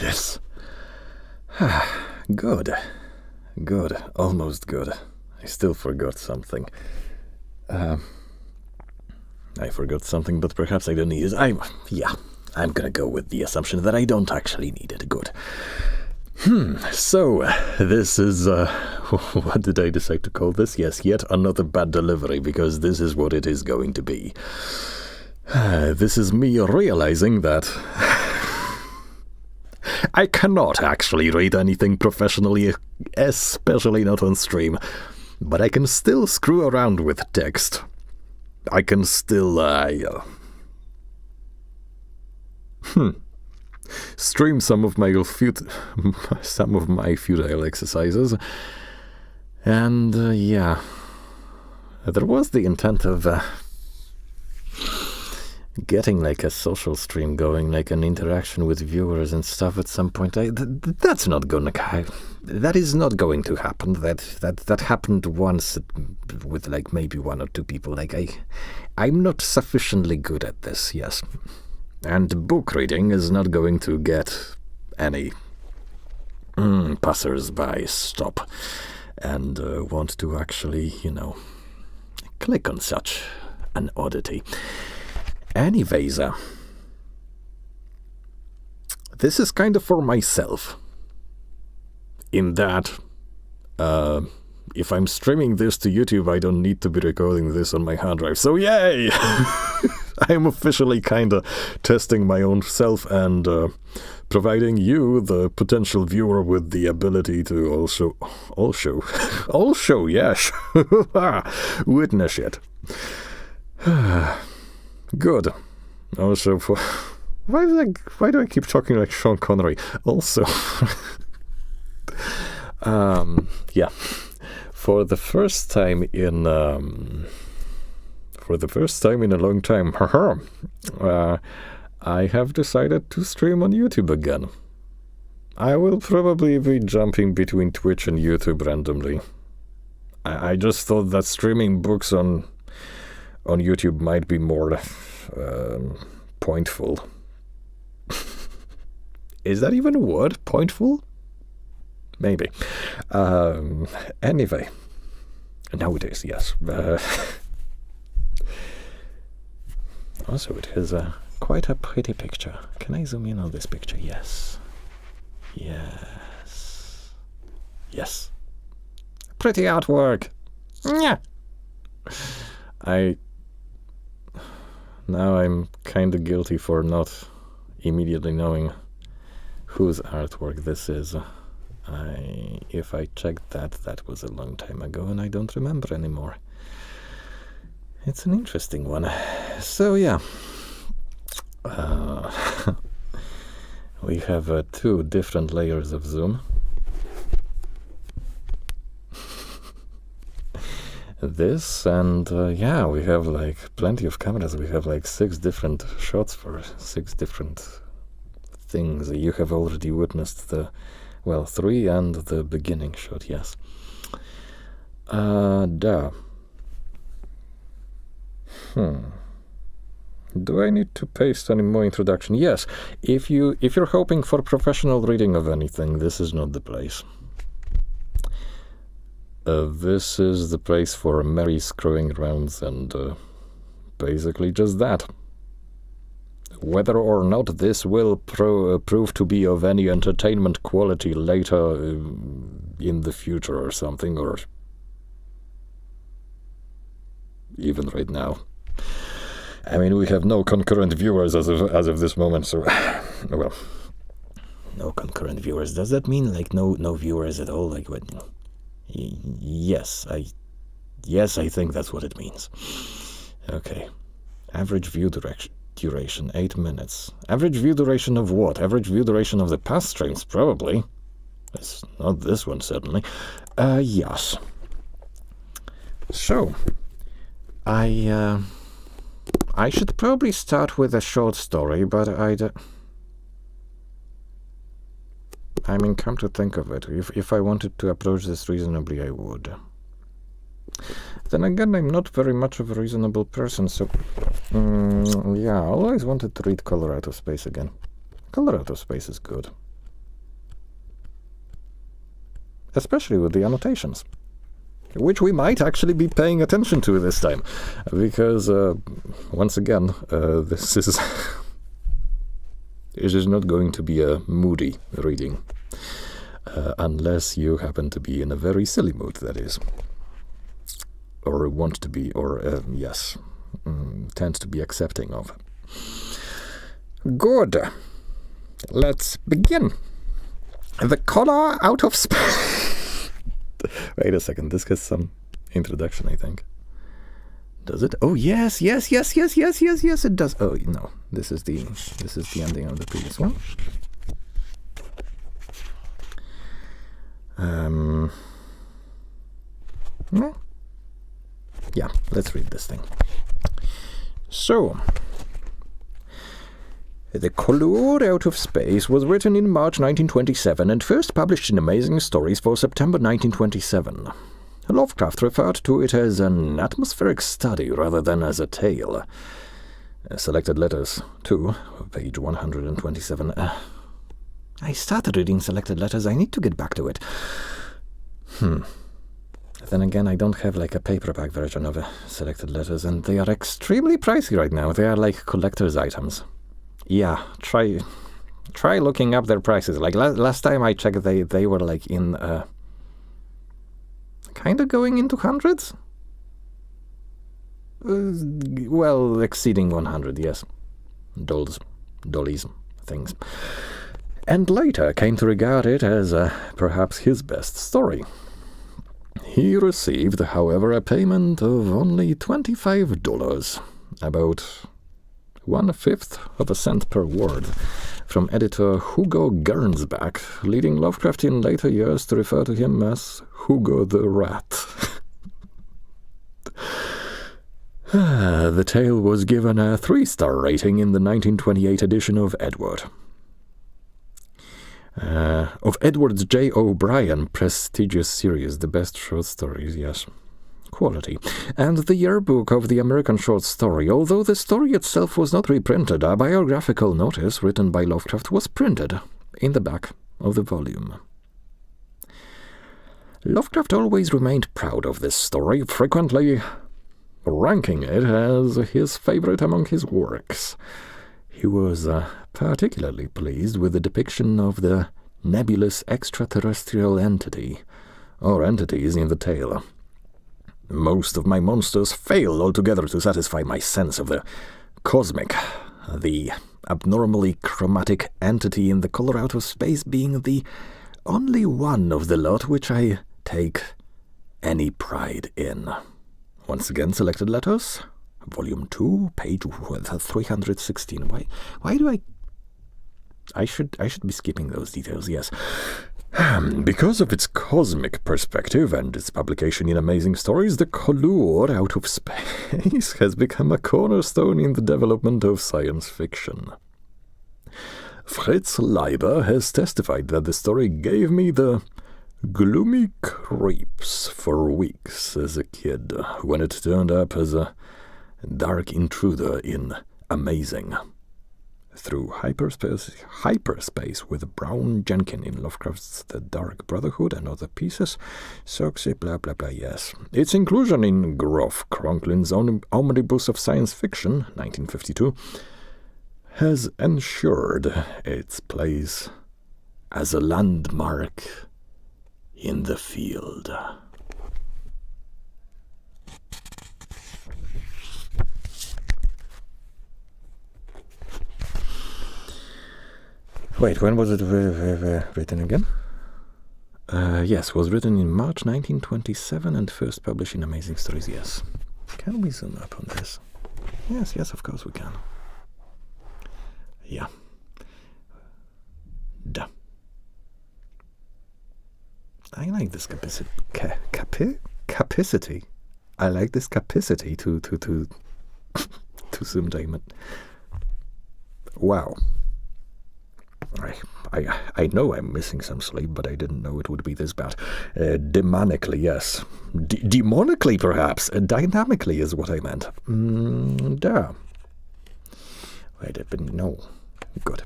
Yes. Good. Good. Almost good. I still forgot something. I forgot something, but perhaps I don't need it. I'm gonna go with the assumption that I don't actually need it. Good. So, this is, what did I decide to call this? Yes, yet another bad delivery, because this is what it is going to be. This is me realizing that I cannot actually read anything professionally, especially not on stream, but I can still screw around with text. I can still, stream some of my futile exercises, and there was the intent of getting like a social stream going, like an interaction with viewers and stuff at some point. That's not gonna. That is not going to happen. That happened once with like maybe one or two people. Like I'm not sufficiently good at this. Yes. And book reading is not going to get any passers-by stop and want to actually, click on such an oddity. Anyways, this is kind of for myself, in that if I'm streaming this to YouTube, I don't need to be recording this on my hard drive. So yay! I'm officially kind of testing my own self and providing you, the potential viewer, with the ability to also yes, witness it. Good. Also, why do I keep talking like Sean Connery? Also, for the first time in a long time, I have decided to stream on YouTube again. I will probably be jumping between Twitch and YouTube randomly. I just thought that streaming books on YouTube might be more pointful. Is that even a word? Pointful? Maybe. Anyway. Nowadays, yes. Also, it is quite a pretty picture. Can I zoom in on this picture? Yes. Yes. Yes. Pretty artwork. Yeah. Now I'm kind of guilty for not immediately knowing whose artwork this is. If I checked that was a long time ago and I don't remember anymore. It's an interesting one. So yeah. We have 2 different layers of zoom. This and yeah, we have like plenty of cameras. We have like 6 different shots for 6 different things. You have already witnessed the, well, 3 and the beginning shot, yes. Do I need to paste any more introduction? Yes. If you're hoping for professional reading of anything, this is not the place. This is the place for merry screwing around and basically just that. Whether or not this will prove to be of any entertainment quality later in the future or something, or even right now. I mean, we have no concurrent viewers as of this moment, so well, no concurrent viewers. Does that mean like no viewers at all? Like what? Yes, I think that's what it means. Okay. Average view duration 8 minutes. Average view duration of what? Average view duration of the past streams, probably. It's not this one, certainly. Yes. So, I should probably start with a short story, but I mean, come to think of it, if I wanted to approach this reasonably, I would. Then again, I'm not very much of a reasonable person, so yeah, I always wanted to read Color Out of Space again. Color Out of Space is good. Especially with the annotations, which we might actually be paying attention to this time, because, once again, this is... It is not going to be a moody reading, unless you happen to be in a very silly mood, that is. Or want to be, or, yes, tend to be accepting of. Good. Let's begin. The Color Out of Space. Wait a second, this has some introduction, I think. Does it? Oh yes, yes, it does. Oh no, this is the ending of the previous one. Yeah, let's read this thing. So, The Color Out of Space was written in March 1927 and first published in Amazing Stories for September 1927. Lovecraft referred to it as an atmospheric study rather than as a tale. Selected Letters 2, page 127. I started reading Selected Letters. I need to get back to it. Then again, I don't have like a paperback version of Selected Letters, and they are extremely pricey right now. They are like collector's items. Yeah, try looking up their prices. Like last time I checked, they were like in kind of going into hundreds. Well, exceeding 100, yes. Dollies, things. And later came to regard it as perhaps his best story. He received, however, a payment of only $25, about 1/5 of a cent per word, from editor Hugo Gernsback, leading Lovecraft in later years to refer to him as Hugo the Rat. The tale was given a 3-star rating in the 1928 edition of Edward. Of Edward's J. O'Brien prestigious series, The Best Short Stories, yes. Quality. And the yearbook of the American Short Story. Although the story itself was not reprinted, a biographical notice written by Lovecraft was printed in the back of the volume. Lovecraft always remained proud of this story, frequently ranking it as his favorite among his works. He was particularly pleased with the depiction of the nebulous extraterrestrial entity, or entities in the tale. Most of my monsters fail altogether to satisfy my sense of the cosmic, the abnormally chromatic entity in the color out of space being the only one of the lot which I take any pride in. Once again, selected letters, volume 2, page 316. Why do I should be skipping those details, yes. Because of its cosmic perspective and its publication in Amazing Stories, the color out of space has become a cornerstone in the development of science fiction. Fritz Leiber has testified that the story gave me the gloomy creeps for weeks as a kid when it turned up as a dark intruder in Amazing. Through hyperspace with Brown Jenkin in Lovecraft's The Dark Brotherhood and other pieces, Soxy blah blah blah, yes. Its inclusion in Groff Conklin's Omnibus of Science Fiction, 1952, has ensured its place as a landmark in the field. Wait, when was it written again? Yes, was written in March 1927 and first published in Amazing Stories, yes. Can we zoom up on this? Yes, of course we can. Yeah. Duh. I like this capacity. I like this capacity to zoom down. Wow. I know I'm missing some sleep, but I didn't know it would be this bad. Demonically, yes. Demonically, perhaps. Dynamically is what I meant. Duh. Wait, no. Good.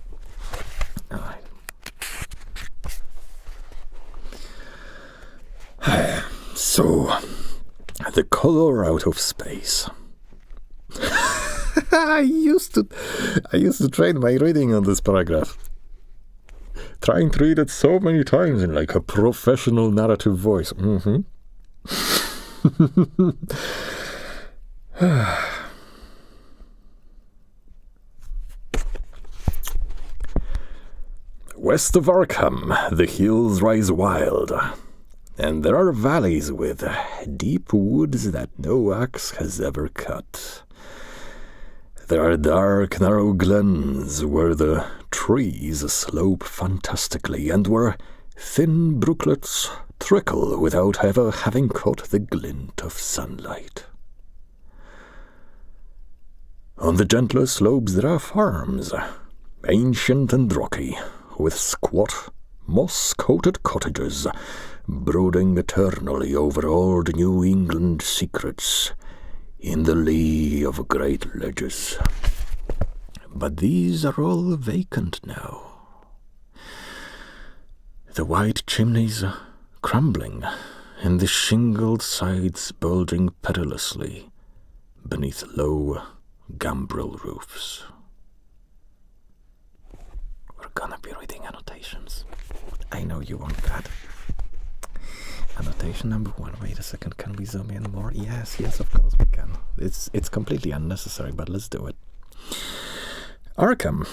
All right. So, the color out of space. I used to train my reading on this paragraph. Trying to read it so many times in like a professional narrative voice. West of Arkham, the hills rise wild, and there are valleys with deep woods that no axe has ever cut. There are dark, narrow glens where the trees slope fantastically and where thin brooklets trickle without ever having caught the glint of sunlight. On the gentler slopes there are farms, ancient and rocky, with squat, moss-coated cottages brooding eternally over old New England secrets in the lee of great ledges. But these are all vacant now. The white chimneys crumbling, and the shingled sides bulging perilously beneath low gambrel roofs. We're gonna be reading annotations. I know you want that. Annotation number 1. Wait a second, can we zoom in more? Yes, of course we can. It's completely unnecessary, but let's do it. Arkham.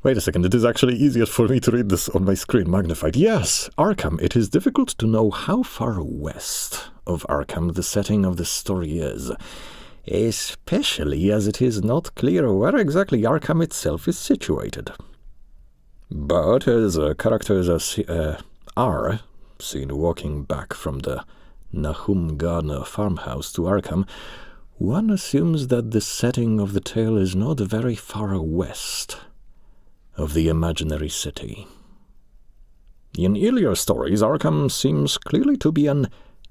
Wait a second, it is actually easier for me to read this on my screen magnified. Yes, Arkham. It is difficult to know how far west of Arkham the setting of the story is, especially as it is not clear where exactly Arkham itself is situated. But as characters are seen walking back from the Nahum Gardner farmhouse to Arkham, one assumes that the setting of the tale is not very far west of the imaginary city. In earlier stories, Arkham seems clearly to be an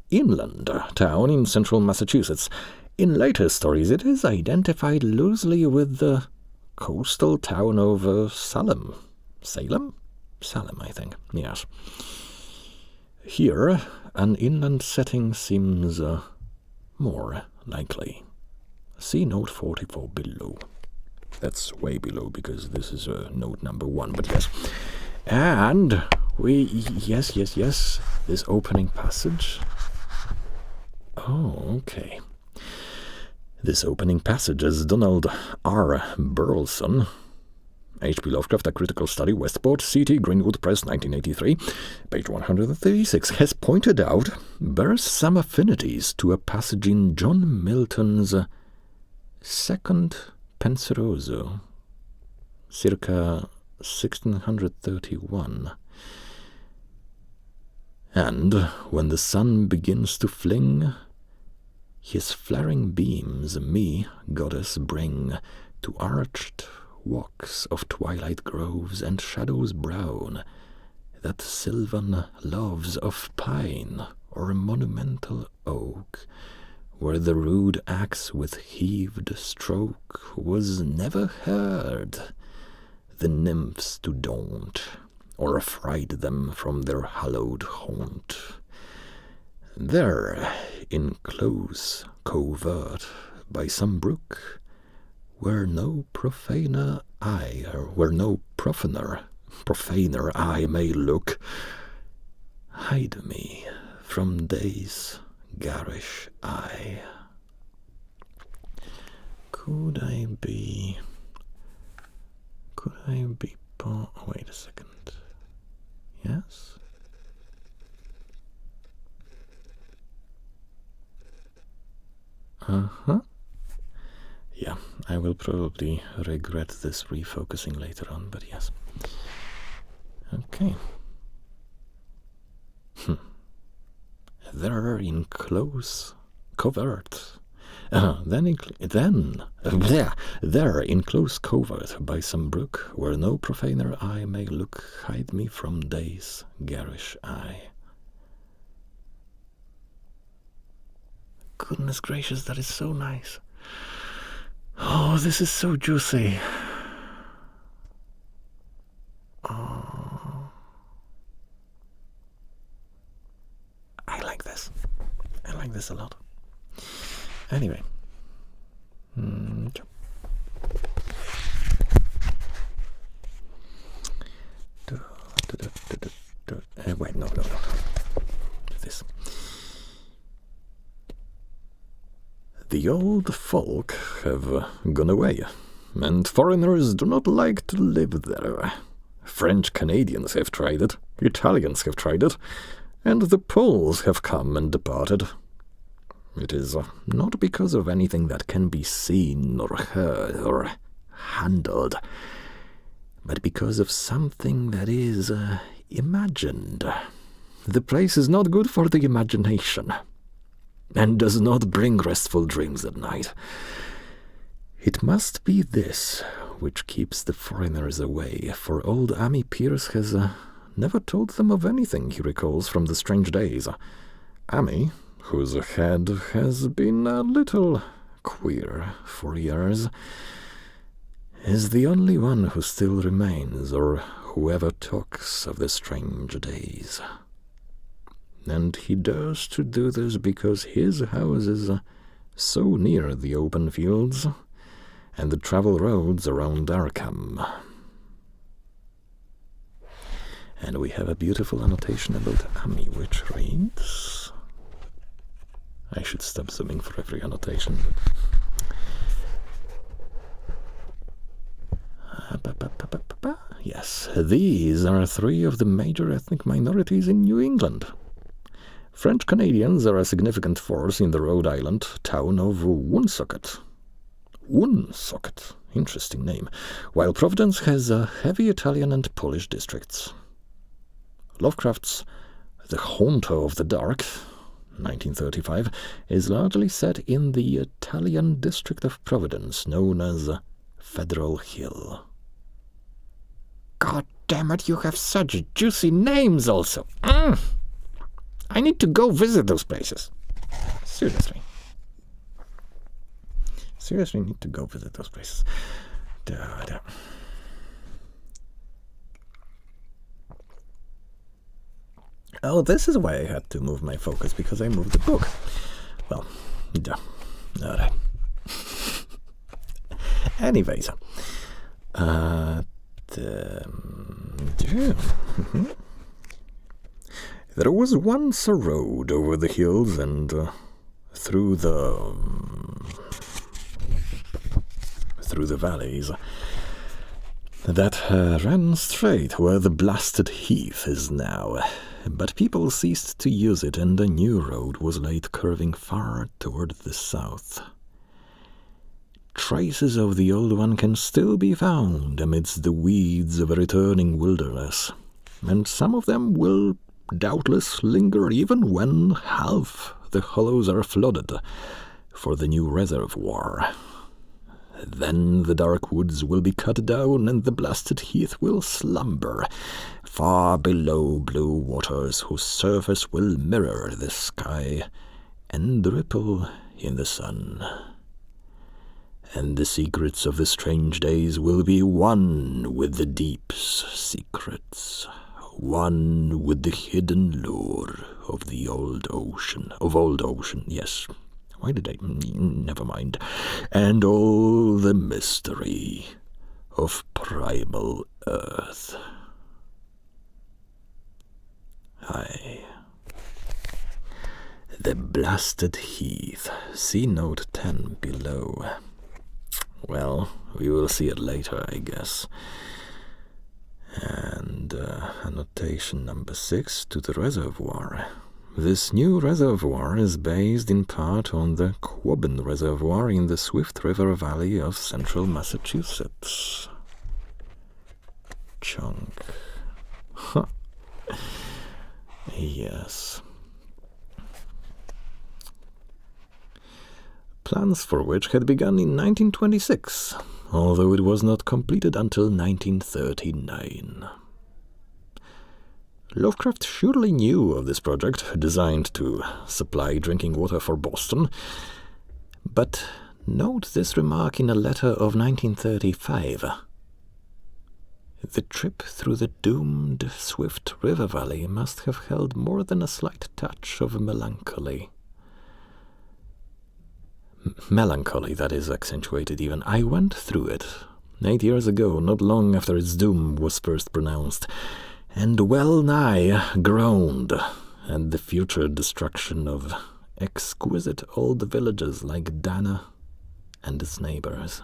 inland town in central Massachusetts. In later stories, it is identified loosely with the coastal town of Salem. Salem, I think, yes. Here, an inland setting seems more likely. See note 44 below. That's way below because this is note number 1, but yes. And yes, this opening passage. Oh, okay. This opening passage is Donald R. Burleson, H.P. Lovecraft, A Critical Study, Westport, C.T. Greenwood Press, 1983, page 136, has pointed out, bears some affinities to a passage in John Milton's Second Penseroso, circa 1631. And when the sun begins to fling his flaring beams, me, goddess, bring to arched walks of twilight groves and shadows brown, that sylvan loves of pine or monumental oak, where the rude axe with heaved stroke was never heard, the nymphs to daunt, or affright them from their hallowed haunt. There, in close covert by some brook, where no profaner eye, or where no profaner eye may look, hide me from day's garish eye. Could I be wait a second. Yes? Yeah, I will probably regret this refocusing later on, but yes. Okay. There in close covert. There in close covert by some brook, where no profaner eye may look, hide me from day's garish eye. Goodness gracious, that is so nice. Oh, this is so juicy. Oh. I like this. I like this a lot. Anyway. Wait, no. This. The old folk have gone away, and foreigners do not like to live there. French Canadians have tried it, Italians have tried it, and the Poles have come and departed. It is not because of anything that can be seen or heard or handled, but because of something that is imagined. The place is not good for the imagination, and does not bring restful dreams at night. It must be this which keeps the foreigners away, for old Amy Pierce has never told them of anything he recalls from the strange days. Amy, whose head has been a little queer for years, is the only one who still remains, or whoever talks of the strange days. And he dares to do this because his house is so near the open fields and the travel roads around Arkham. And we have a beautiful annotation about Amy, which reads... I should stop zooming for every annotation. Yes, these are 3 of the major ethnic minorities in New England. French Canadians are a significant force in the Rhode Island town of Woonsocket. Woonsocket, interesting name, while Providence has heavy Italian and Polish districts. Lovecraft's The Haunter of the Dark, 1935, is largely set in the Italian district of Providence, known as Federal Hill. God damn it, you have such juicy names also. I need to go visit those places. Seriously. Seriously need to go visit those places. Oh, this is why I had to move my focus, because I moved the book. Well, duh. Alright. Anyways, there was once a road over the hills and through the valleys that ran straight where the blasted heath is now. But people ceased to use it, and a new road was laid curving far toward the south. Traces of the old one can still be found amidst the weeds of a returning wilderness, and some of them will doubtless linger even when half the hollows are flooded for the new reservoir. Then the dark woods will be cut down, and the blasted heath will slumber far below blue waters whose surface will mirror the sky and ripple in the sun. And the secrets of the strange days will be one with the deep's secrets, one with the hidden lure of the old ocean, yes. Why did I? Never mind. And all the mystery of primal earth. Aye. The blasted heath. See note 10 below. Well, we will see it later, I guess. And annotation number 6 to the reservoir. This new reservoir is based in part on the Quabbin Reservoir in the Swift River Valley of central Massachusetts. Chunk. Huh. Yes. Plans for which had begun in 1926, although it was not completed until 1939. Lovecraft surely knew of this project, designed to supply drinking water for Boston, but note this remark in a letter of 1935. The trip through the doomed Swift River Valley must have held more than a slight touch of melancholy. Melancholy that is accentuated even. I went through it 8 years ago, not long after its doom was first pronounced, and well nigh groaned at the future destruction of exquisite old villages like Dana and its neighbors.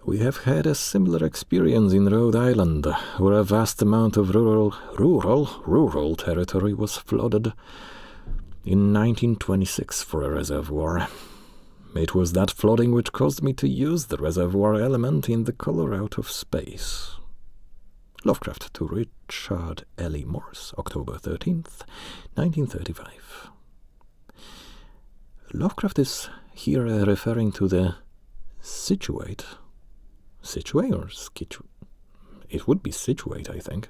We have had a similar experience in Rhode Island, where a vast amount of rural territory was flooded in 1926 for a reservoir. It was that flooding which caused me to use the reservoir element in The Color Out of Space. Lovecraft to Richard L. Morse, October 13th, 1935. Lovecraft is here referring to the situate or Scituate? It would be Situate, I think.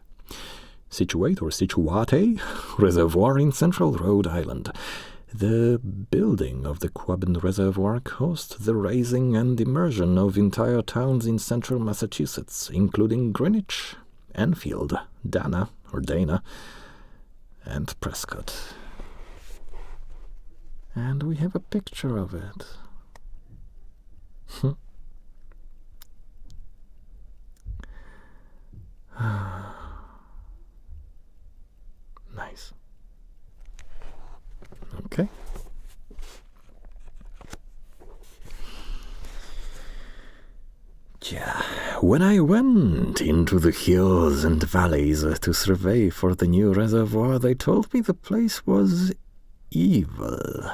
Situate or Situate Reservoir in central Rhode Island. The building of the Quabbin Reservoir caused the raising and immersion of entire towns in central Massachusetts, including Greenwich, Enfield, Dana, and Prescott. And we have a picture of it. Nice. Okay. Yeah, when I went into the hills and valleys to survey for the new reservoir, they told me the place was evil.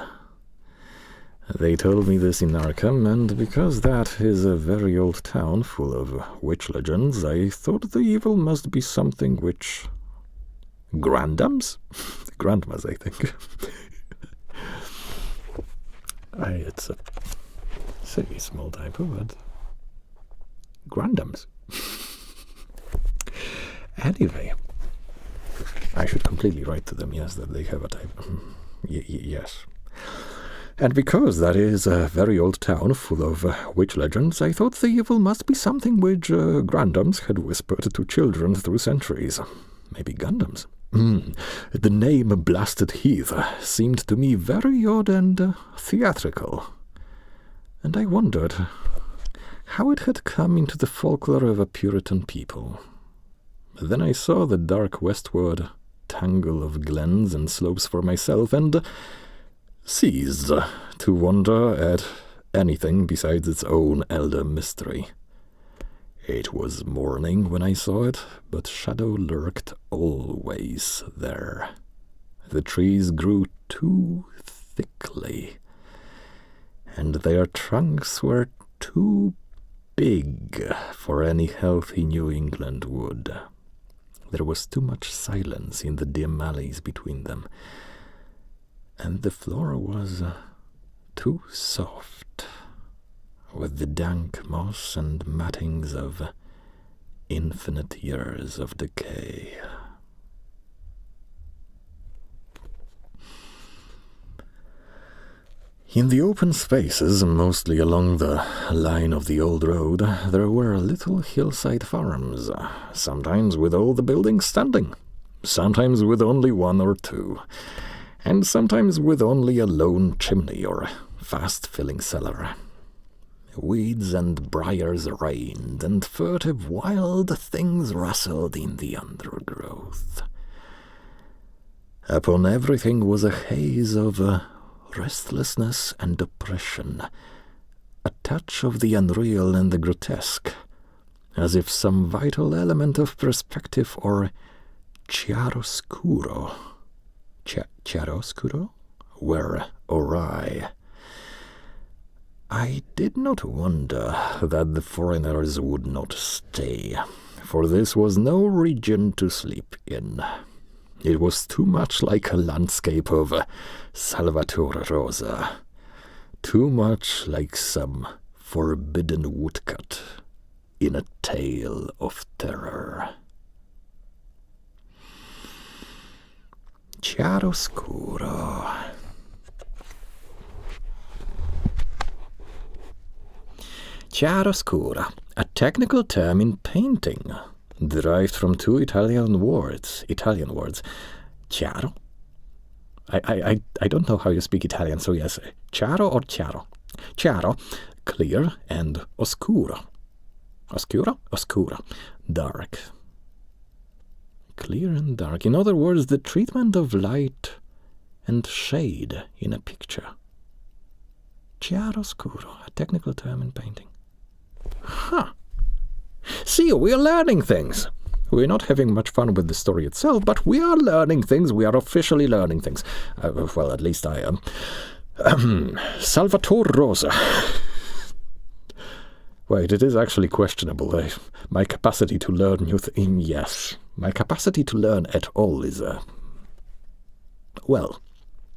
They told me this in Arkham, and because that is a very old town full of witch legends, I thought the evil must be something which... Grandams? Grandmas, I think. It's a silly small typo, but... Grandams. Anyway, I should completely write to them, yes, that they have a typo. Yes. And because that is a very old town full of witch legends, I thought the evil must be something which grandams had whispered to children through centuries. Maybe Gundams. The name Blasted Heath seemed to me very odd and theatrical. And I wondered how it had come into the folklore of a Puritan people. Then I saw the dark westward tangle of glens and slopes for myself, and ceased to wonder at anything besides its own elder mystery. It was morning when I saw it, but shadow lurked always there. The trees grew too thickly, and their trunks were too big for any healthy New England wood. There was too much silence in the dim alleys between them, and the floor was too soft, with the dank moss and mattings of infinite years of decay. In the open spaces, mostly along the line of the old road, there were little hillside farms, sometimes with all the buildings standing, sometimes with only one or two, and sometimes with only a lone chimney or fast-filling cellar. Weeds and briars reigned, and furtive wild things rustled in the undergrowth. Upon everything was a haze of restlessness and oppression, a touch of the unreal and the grotesque, as if some vital element of perspective or chiaroscuro were awry. I did not wonder that the foreigners would not stay, for this was no region to sleep in. It was too much like a landscape of Salvatore Rosa, too much like some forbidden woodcut in a tale of terror. Chiaroscuro. Chiaroscuro, a technical term in painting, derived from two Italian words. Chiaro. I don't know how you speak Italian, so yes, chiaro or chiaro. Chiaro, clear, and oscuro. Oscura, dark. Clear and dark. In other words, the treatment of light and shade in a picture. Chiaroscuro, a technical term in painting. Huh. See, we are learning things. We're not having much fun with the story itself, but we are learning things. We are officially learning things. Well, at least I am. Salvatore Rosa. Wait, it is actually questionable. My capacity to learn new things. Yes, my capacity to learn at all is well,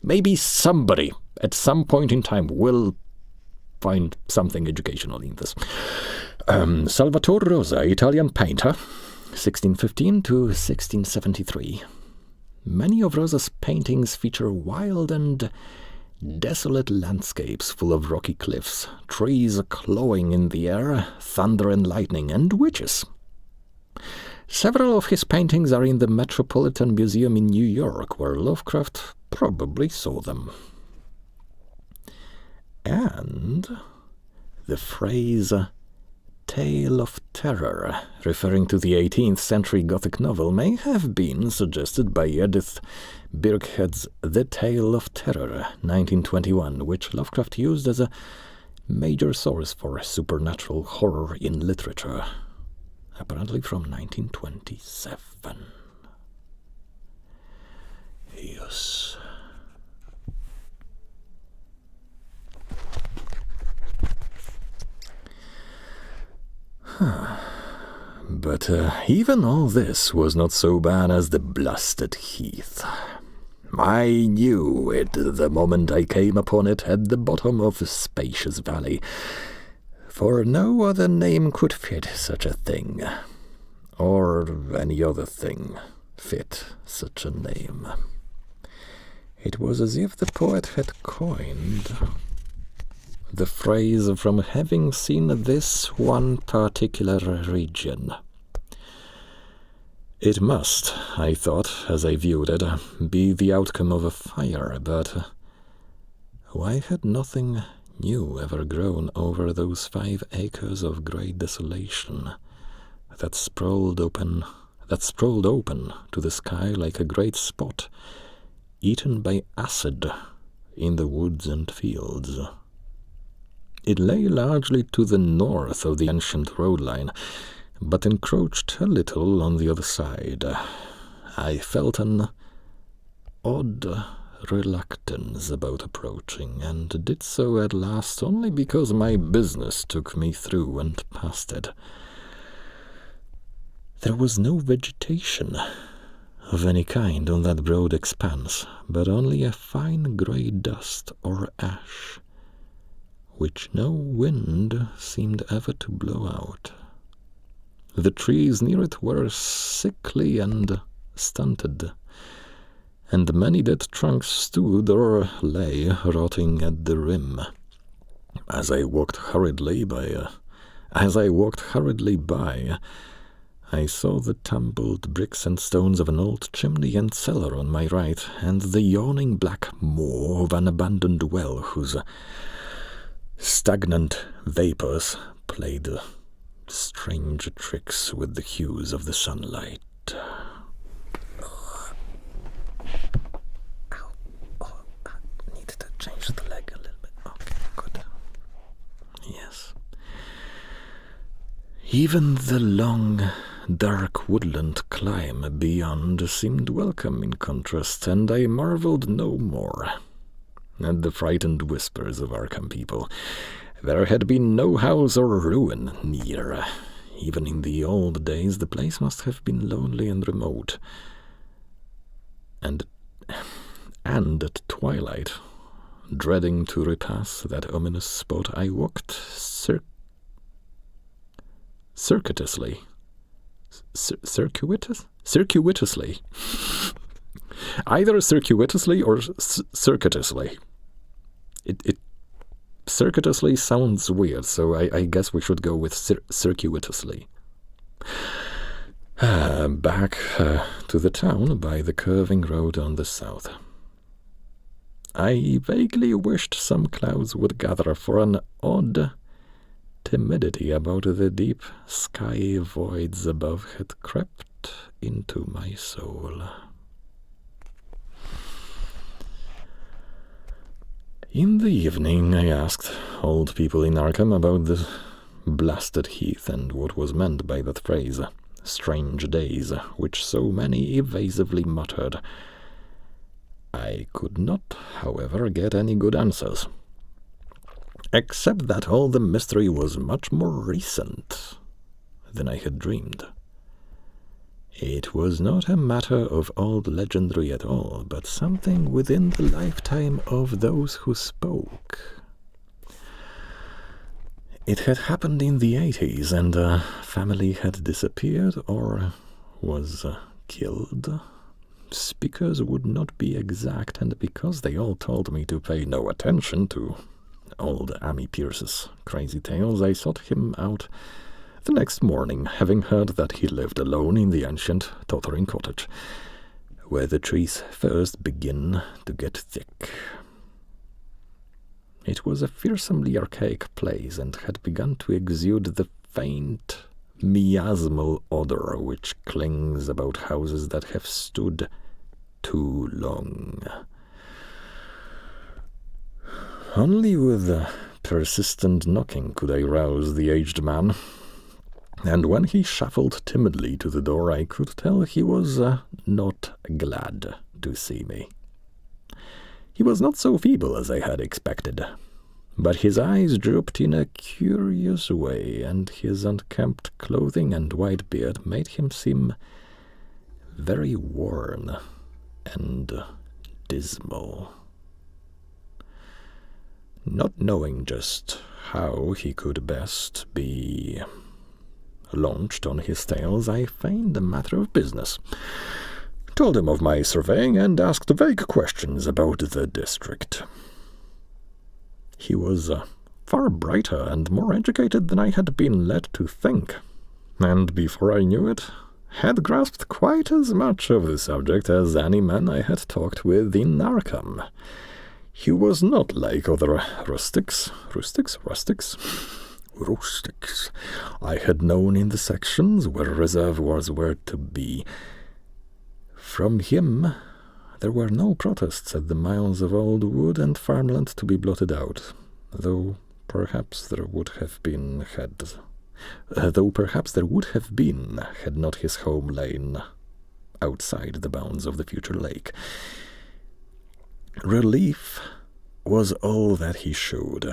maybe somebody at some point in time will find something educational in this. Salvatore Rosa, Italian painter, 1615 to 1673. Many of Rosa's paintings feature wild and desolate landscapes full of rocky cliffs, trees clawing in the air, thunder and lightning, and witches. Several of his paintings are in the Metropolitan Museum in New York, where Lovecraft probably saw them. And the phrase tale of terror, referring to the 18th century Gothic novel, may have been suggested by Edith Birkhead's The Tale of Terror, 1921, which Lovecraft used as a major source for supernatural horror in literature, apparently from 1927. Yes. But even all this was not so bad as the blasted heath. I knew it the moment I came upon it at the bottom of a spacious valley, for no other name could fit such a thing, or any other thing fit such a name. It was as if the poet had coined the phrase from having seen this one particular region. It must, I thought, as I viewed it, be the outcome of a fire, but why had nothing new ever grown over those 5 acres of grey desolation that sprawled open to the sky like a great spot eaten by acid in the woods and fields. It lay largely to the north of the ancient road line, but encroached a little on the other side. I felt an odd reluctance about approaching, and did so at last only because my business took me through and past it. There was no vegetation of any kind on that broad expanse, but only a fine grey dust or ash, which no wind seemed ever to blow out. The trees near it were sickly and stunted, and many dead trunks stood or lay rotting at the rim. As I walked hurriedly by, I saw the tumbled bricks and stones of an old chimney and cellar on my right, and the yawning black maw of an abandoned well whose stagnant vapors played strange tricks with the hues of the sunlight. I need to change the leg a little bit. Okay, good. Yes. Even the long, dark woodland climb beyond seemed welcome in contrast, and I marveled no more at the frightened whispers of Arkham people. There had been no house or ruin near. Even in the old days, the place must have been lonely and remote. And at twilight, dreading to repass that ominous spot, I walked circuitously. Either circuitously or circuitously. It circuitously sounds weird, so I guess we should go with circuitously. Back to the town by the curving road on the south. I vaguely wished some clouds would gather, for an odd timidity about the deep sky voids above had crept into my soul. In the evening, I asked old people in Arkham about the blasted heath and what was meant by that phrase, strange days, which so many evasively muttered. I could not, however, get any good answers, except that all the mystery was much more recent than I had dreamed. It was not a matter of old legendary at all, but something within the lifetime of those who spoke. It had happened in the 80s, and a family had disappeared or was killed. Speakers would not be exact, and because they all told me to pay no attention to old Amy Pierce's crazy tales, I sought him out the next morning, having heard that he lived alone in the ancient tottering cottage, where the trees first begin to get thick. It was a fearsomely archaic place, and had begun to exude the faint, miasmal odor which clings about houses that have stood too long. Only with persistent knocking could I rouse the aged man, and when he shuffled timidly to the door, I could tell he was not glad to see me. He was not so feeble as I had expected, but his eyes drooped in a curious way, and his unkempt clothing and white beard made him seem very worn and dismal. Not knowing just how he could best be launched on his tales, I feigned a matter of business, told him of my surveying, and asked vague questions about the district. He was far brighter and more educated than I had been led to think, and before I knew it, had grasped quite as much of the subject as any man I had talked with in Arkham. He was not like other rustics I had known in the sections where reservoirs were to be. From him there were no protests at the miles of old wood and farmland to be blotted out, though perhaps there would have been had not his home lain outside the bounds of the future lake. Relief was all that he showed.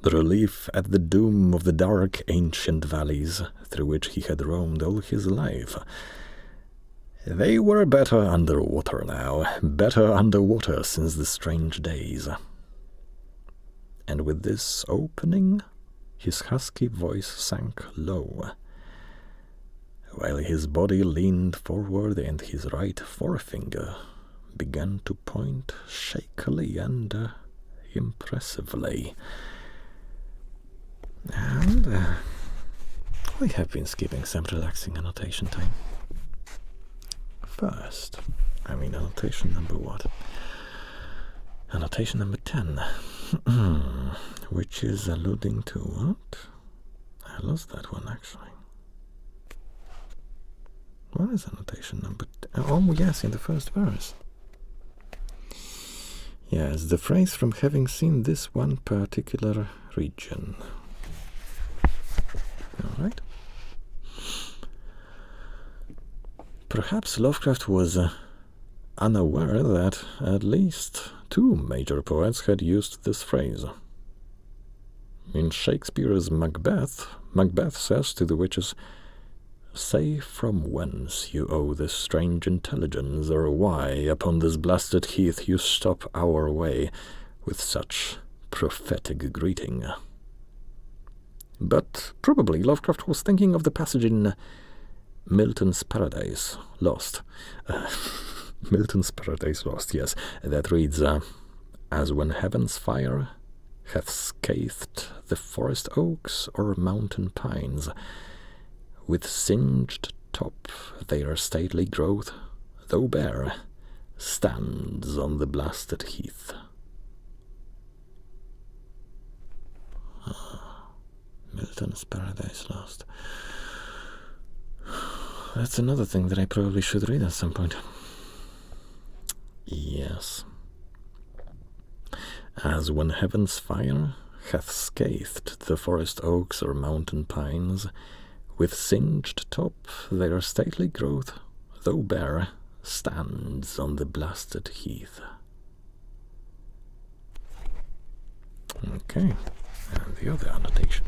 The relief at the doom of the dark ancient valleys through which he had roamed all his life. They were better underwater now, better underwater since the strange days. And with this opening, his husky voice sank low, while his body leaned forward and his right forefinger began to point shakily and impressively. And we have been skipping some relaxing annotation time. First, annotation number what? Annotation number 10, which is alluding to what? I lost that one actually. What is annotation number 10? Oh yes, in the first verse. Yes, the phrase from having seen this one particular region. Alright. Perhaps Lovecraft was unaware that at least two major poets had used this phrase. In Shakespeare's Macbeth, Macbeth says to the witches, "Say from whence you owe this strange intelligence, or why upon this blasted heath you stop our way with such prophetic greeting." But probably Lovecraft was thinking of the passage in Milton's Paradise Lost. Milton's Paradise Lost, yes, that reads, "As when heaven's fire hath scathed the forest oaks or mountain pines, with singed top their stately growth, though bare, stands on the blasted heath." Milton's Paradise Lost. That's another thing that I probably should read at some point. Yes. "As when heaven's fire hath scathed the forest oaks or mountain pines, with singed top their stately growth, though bare, stands on the blasted heath." Okay, and the other annotation.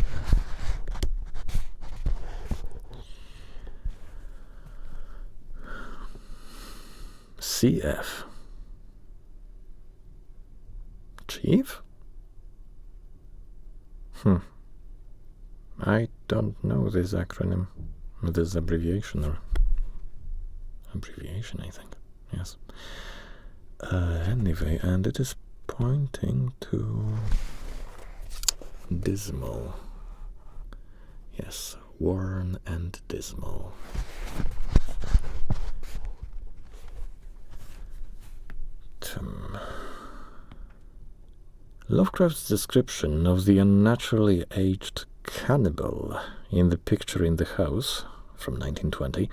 CF. Chief? I don't know this acronym, this abbreviation, or abbreviation, I think. Yes. Anyway, and it is pointing to dismal. Yes, worn and dismal. Lovecraft's description of the unnaturally aged cannibal in the picture in the house from 1920.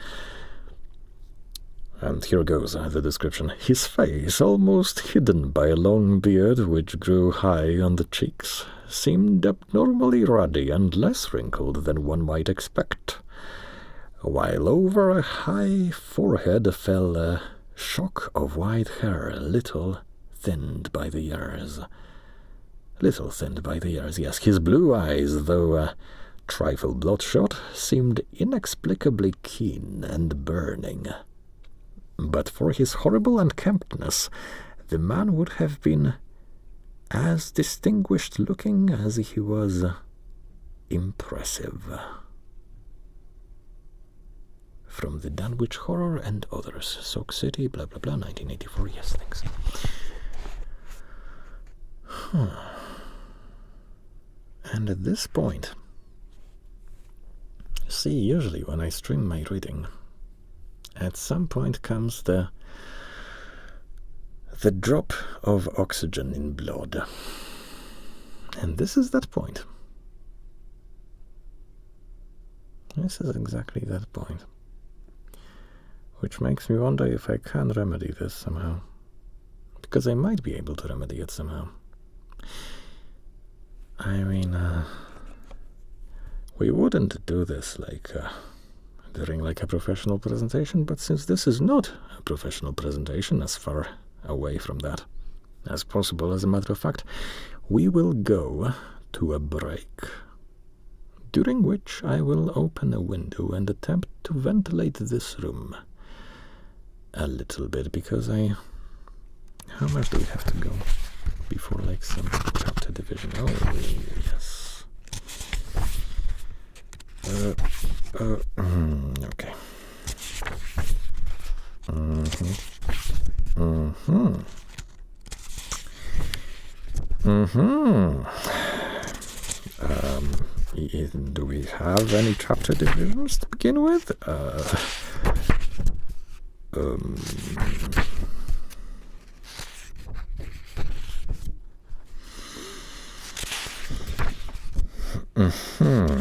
And here goes the description. "His face, almost hidden by a long beard which grew high on the cheeks, seemed abnormally ruddy and less wrinkled than one might expect, while over a high forehead fell a shock of white hair, little thinned by the years. Yes. His blue eyes, though a trifle bloodshot, seemed inexplicably keen and burning. But for his horrible unkemptness, the man would have been as distinguished-looking as he was impressive." From the Dunwich Horror and Others, Sauk City, blah blah blah, 1984. Yes, thanks. And at this point, see, usually when I stream my reading, at some point comes the The drop of oxygen in blood. And this is that point. This is exactly that point. Which makes me wonder if I can remedy this somehow. Because I might be able to remedy it somehow. I mean, we wouldn't do this like during like a professional presentation, but since this is not a professional presentation, as far away from that as possible, as a matter of fact, we will go to a break, during which I will open a window and attempt to ventilate this room a little bit, because how much do we have to go before like some chapter division? Oh, yes. Okay. Do we have any chapter divisions to begin with?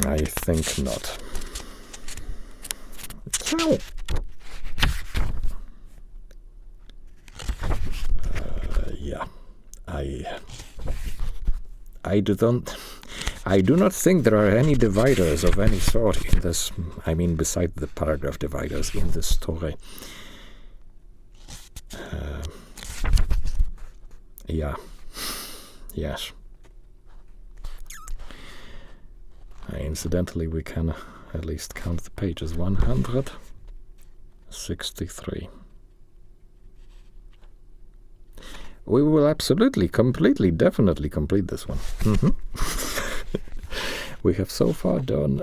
I think not. Yeah, I do not think there are any dividers of any sort in this. I mean, beside the paragraph dividers in this story. Yeah. Yes. Incidentally, we can at least count the pages. 163. We will absolutely, completely, definitely complete this one. We have so far done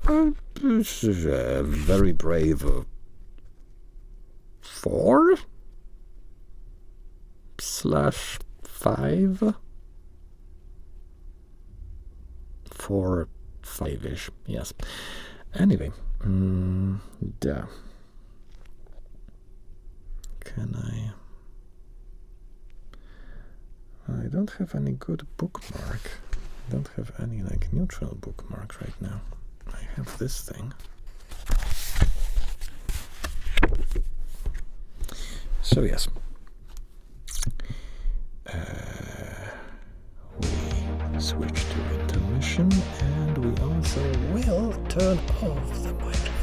very brave 4/5. 4-5-ish, yes. Anyway, yeah. Can I don't have any good bookmark. I don't have any like neutral bookmark right now. I have this thing. So yes. We switch to intermission, and we also will turn off the microphone.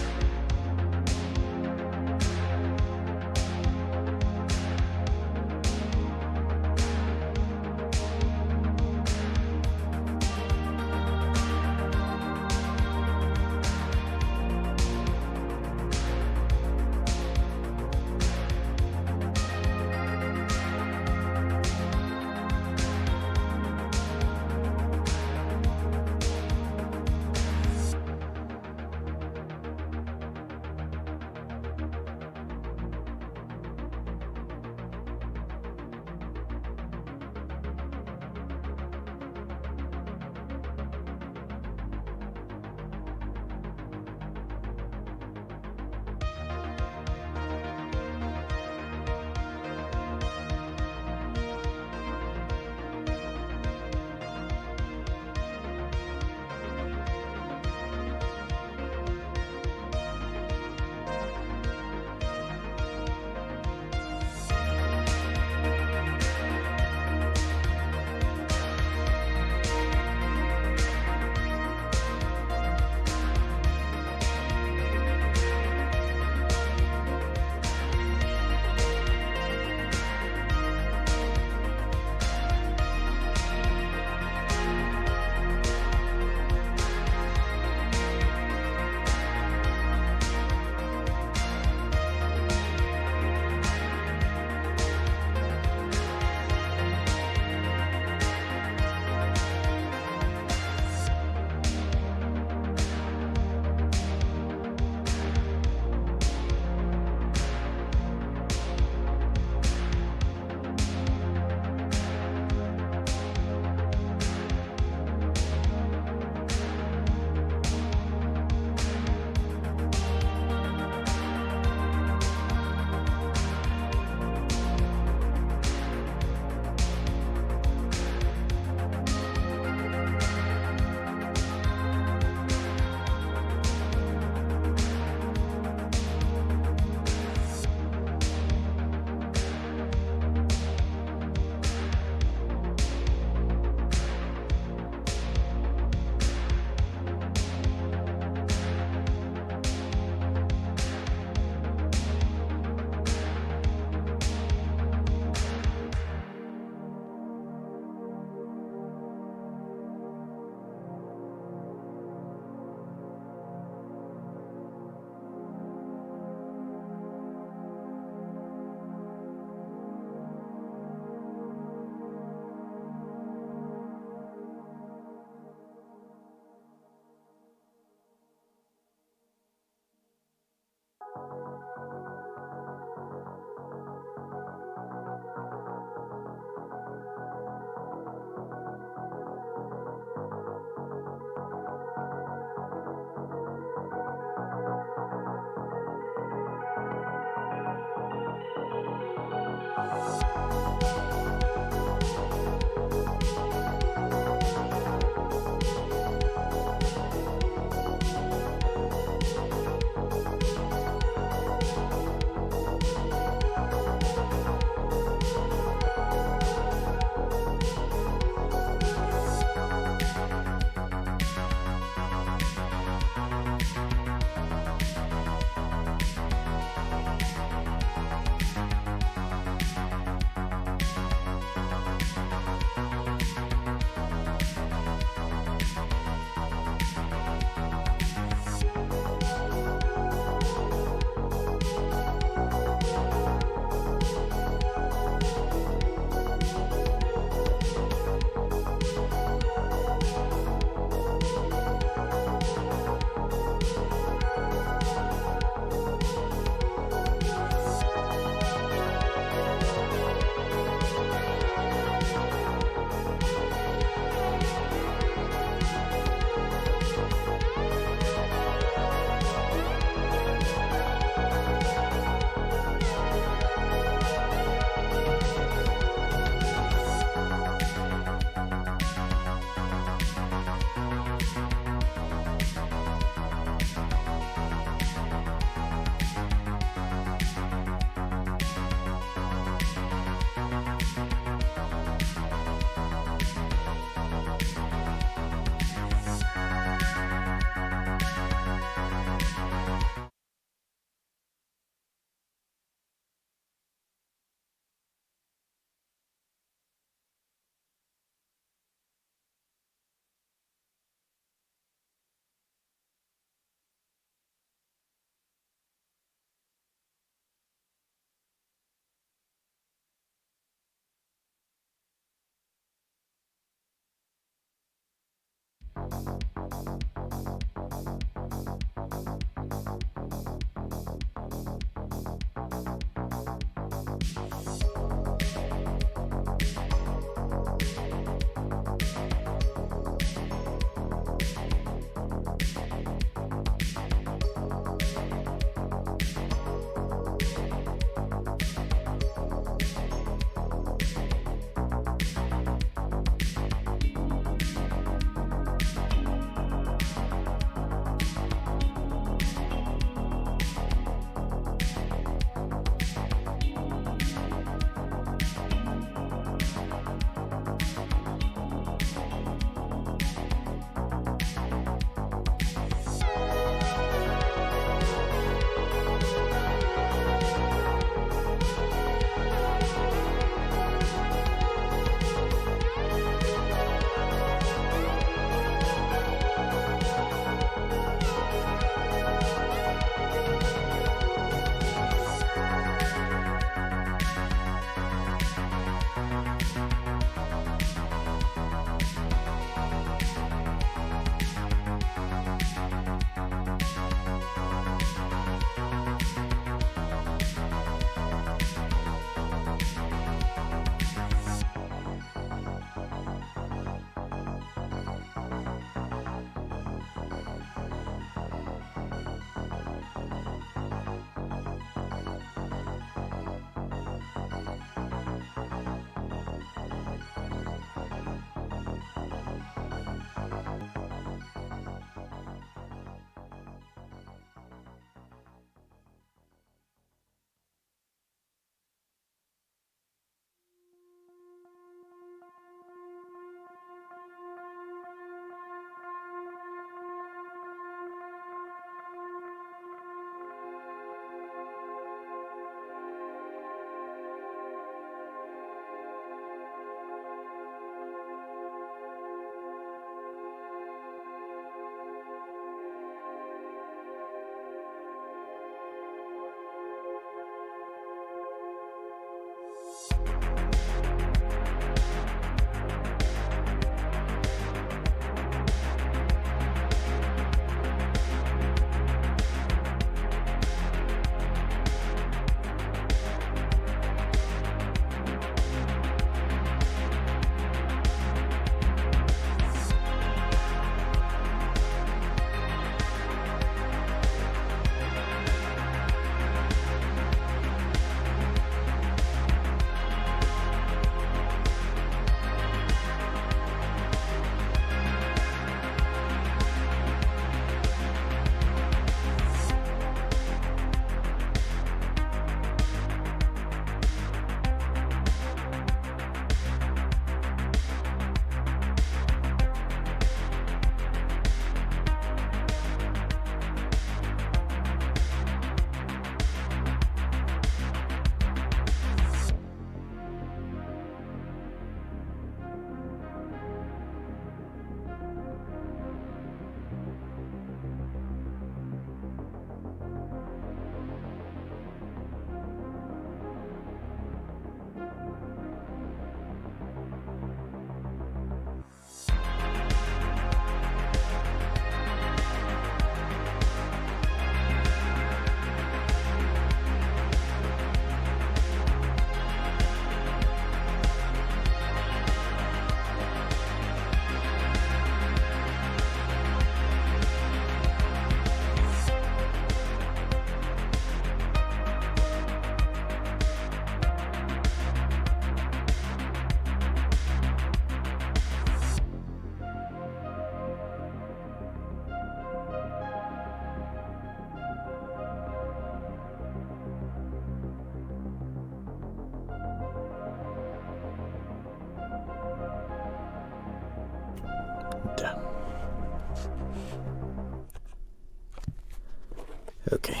Okay,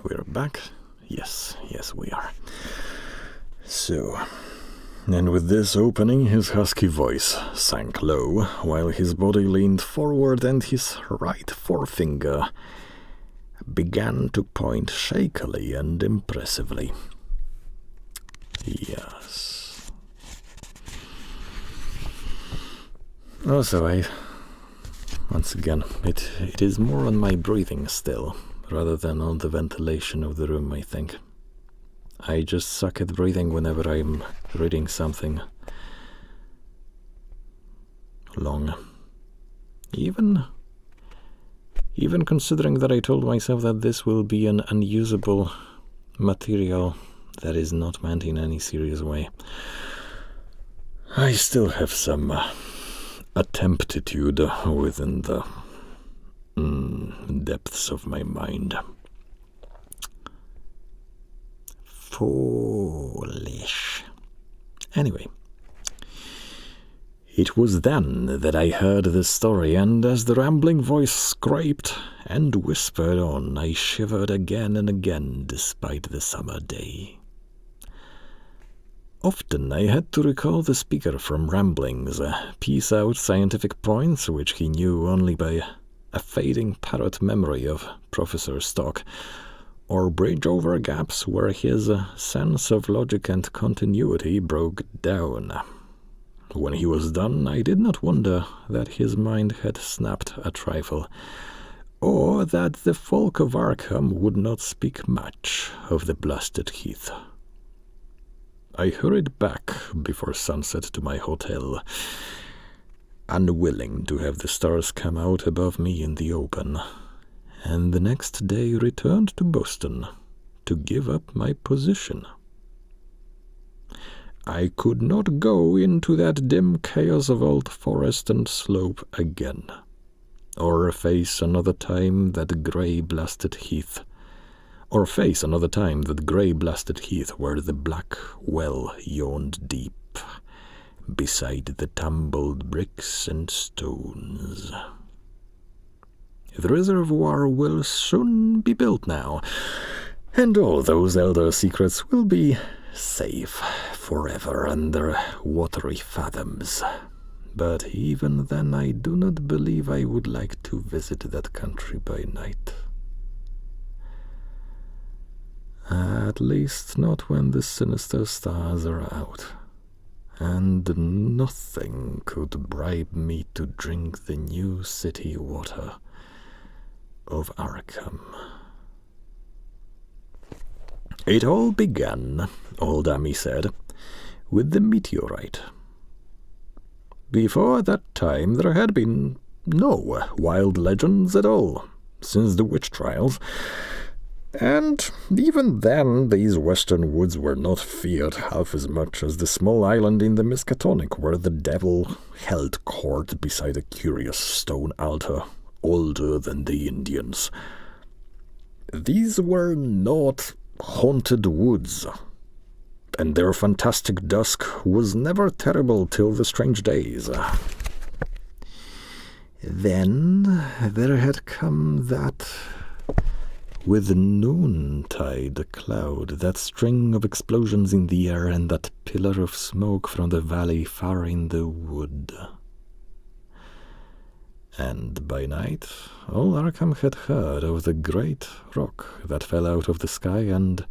we're back. Yes, we are. So, and with this opening, his husky voice sank low, while his body leaned forward and his right forefinger began to point shakily and impressively. Yes. Also, once again, it is more on my breathing still, rather than on the ventilation of the room, I think. I just suck at breathing whenever I'm reading something long. Even considering that I told myself that this will be an unusable material that is not meant in any serious way, I still have some attemptitude within the depths of my mind. Foolish. Anyway, it was then that I heard the story, and as the rambling voice scraped and whispered on, I shivered again and again despite the summer day. Often I had to recall the speaker from ramblings, piece out scientific points which he knew only by a fading parrot memory of Professor's talk, or bridge over gaps where his sense of logic and continuity broke down. When he was done, I did not wonder that his mind had snapped a trifle, or that the folk of Arkham would not speak much of the blasted heath. I hurried back before sunset to my hotel, unwilling to have the stars come out above me in the open, and the next day returned to Boston to give up my position. I could not go into that dim chaos of old forest and slope again, or face another time that grey blasted heath, where the black well yawned deep beside the tumbled bricks and stones. The reservoir will soon be built now, and all those elder secrets will be safe forever under watery fathoms. But even then I do not believe I would like to visit that country by night. At least not when the sinister stars are out, and nothing could bribe me to drink the new city water of Arkham. It all began, old Amy said, with the meteorite. Before that time there had been no wild legends at all, since the witch trials, and even then these western woods were not feared half as much as the small island in the Miskatonic where the devil held court beside a curious stone altar older than the Indians. These were not haunted woods, and their fantastic dusk was never terrible till the strange days. Then there had come that with noontide cloud, that string of explosions in the air, and that pillar of smoke from the valley far in the wood. And by night, all Arkham had heard of the great rock that fell out of the sky and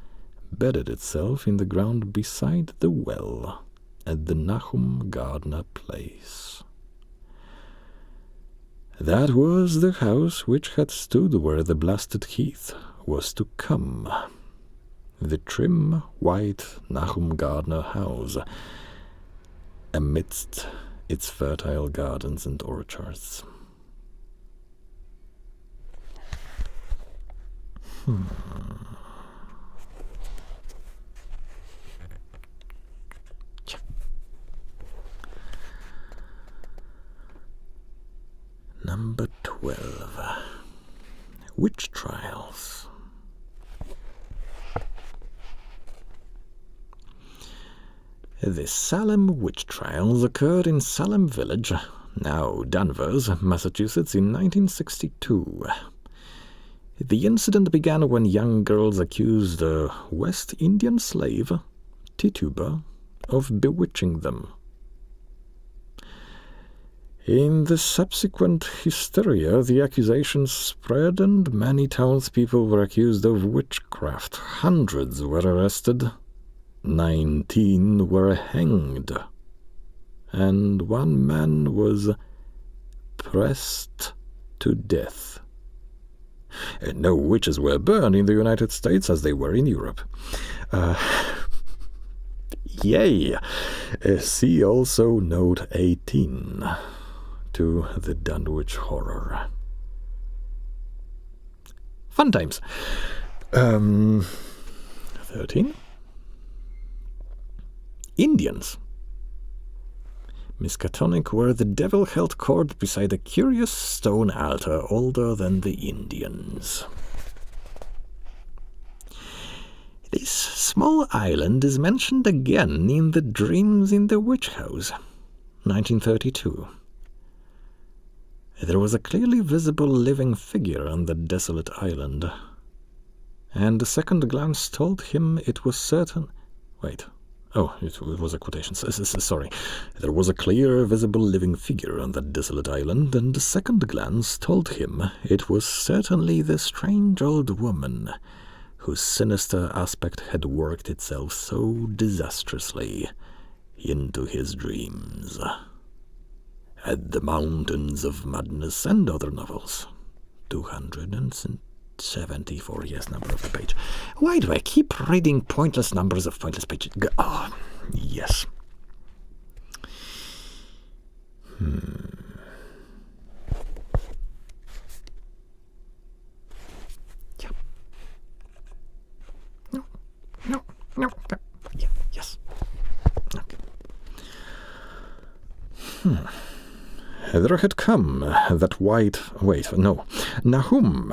bedded itself in the ground beside the well at the Nahum Gardner place. That was the house which had stood where the blasted heath was to come. The trim, white Nahum Gardner house, amidst its fertile gardens and orchards. Number 12. Witch Trials. The Salem witch trials occurred in Salem Village, now Danvers, Massachusetts, in 1962. The incident began when young girls accused a West Indian slave, Tituba, of bewitching them. In the subsequent hysteria, the accusations spread and many townspeople were accused of witchcraft. Hundreds were arrested, 19 were hanged, and one man was pressed to death. No witches were burned in the United States as they were in Europe. Yay! See also note 18 to the Dunwich Horror. Fun times. 13. Indians. Miskatonic, where the devil held court beside a curious stone altar older than the Indians. This small island is mentioned again in the Dreams in the Witch House, 1932. There was a clearly visible living figure on the desolate island, and a second glance told him it was certain... Wait. Oh, it was a quotation. Sorry. There was a clear, visible living figure on that desolate island, and a second glance told him it was certainly the strange old woman whose sinister aspect had worked itself so disastrously into his dreams. At the Mountains of Madness and other novels. 274, yes, number of the page. Why do I keep reading pointless numbers of pointless pages? Oh, yes. Yeah. No. Yeah, yes. Okay. There had come that Nahum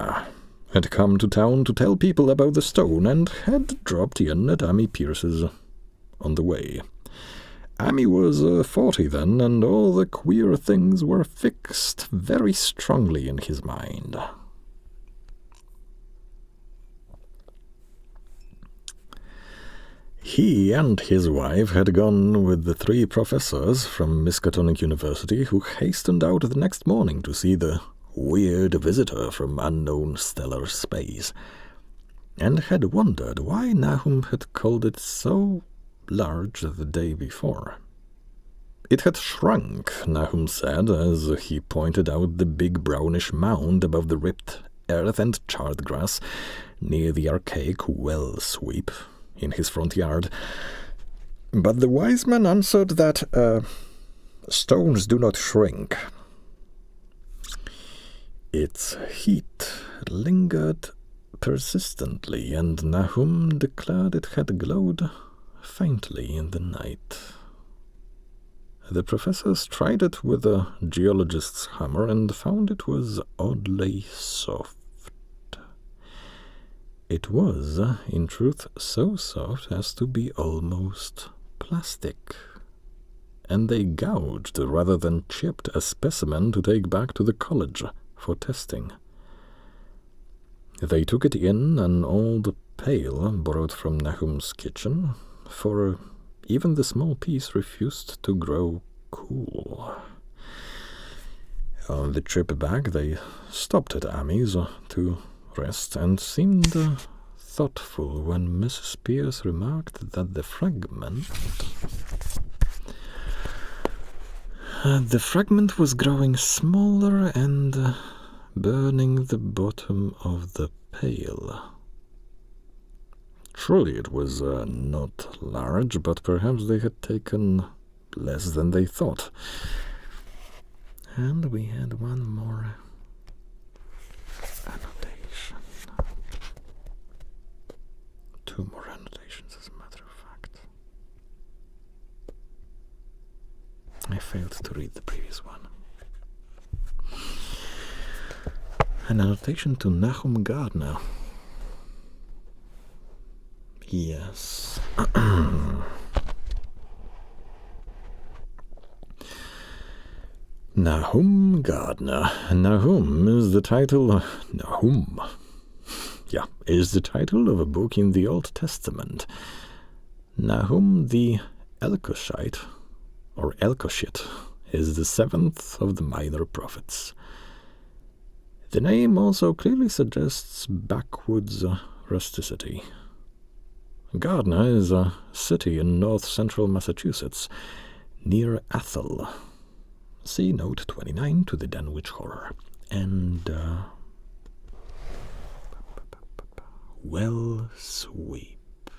had come to town to tell people about the stone and had dropped in at Amy Pierce's on the way. Amy was 40 then, and all the queer things were fixed very strongly in his mind. He and his wife had gone with the 3 professors from Miskatonic University, who hastened out the next morning to see the weird visitor from unknown stellar space, and had wondered why Nahum had called it so large the day before. It had shrunk, Nahum said, as he pointed out the big brownish mound above the ripped earth and charred grass near the archaic well sweep in his front yard. But the wise man answered that stones do not shrink. Its heat lingered persistently, and Nahum declared it had glowed faintly in the night. The professors tried it with a geologist's hammer and found it was oddly soft. It was, in truth, so soft as to be almost plastic, and they gouged rather than chipped a specimen to take back to the college for testing. They took it in an old pail borrowed from Nahum's kitchen, for even the small piece refused to grow cool. On the trip back, they stopped at Amy's to rest and seemed thoughtful when Mrs. Pierce remarked that the fragment was growing smaller and burning the bottom of the pail. Truly it was not large, but perhaps they had taken less than they thought. And we had one more annotation. 2 more annotations, as a matter of fact. I failed to read the previous one. An annotation to Nahum Gardner. Yes. Nahum Gardner. Nahum is the title. Nahum is the title of a book in the Old Testament. Nahum the Elkoshite, or Elkoshite, is the seventh of the minor prophets. The name also clearly suggests backwoods rusticity. Gardner is a city in north-central Massachusetts, near Athol. See note 29 to the Danwich Horror. And, well sweep.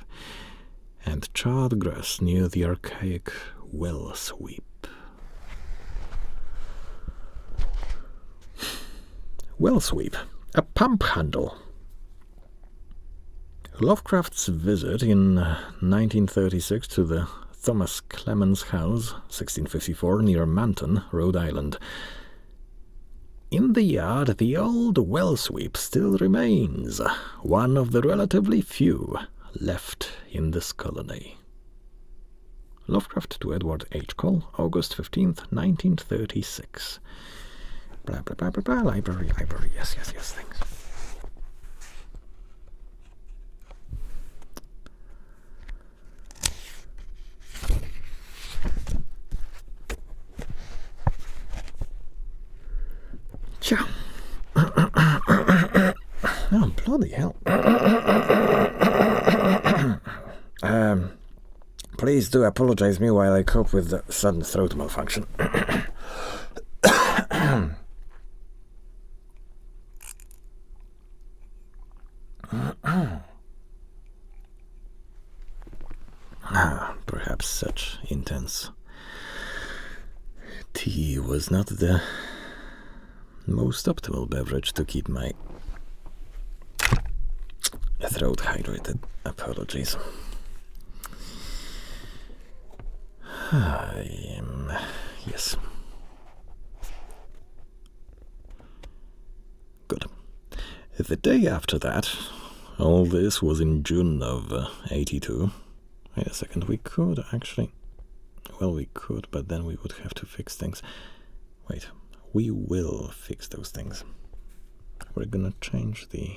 And charred grass near the archaic well sweep. Well sweep, a pump handle. Lovecraft's visit in 1936 to the Thomas Clemens House, 1654, near Manton, Rhode Island. In the yard, the old well sweep still remains, one of the relatively few left in this colony. Lovecraft to Edward H. Cole, August 15th, 1936. Blah, blah, blah, blah, blah, library, yes, thanks. Ciao. Oh, bloody hell. Please do apologize me while I cope with the sudden throat malfunction. Perhaps such intense tea was not the most optimal beverage to keep my throat hydrated. Apologies. Yes. Good. The day after that, all this was in June of 82. Wait a second, we could actually... Well, we could, but then we would have to fix things. Wait, we will fix those things. We're gonna change the...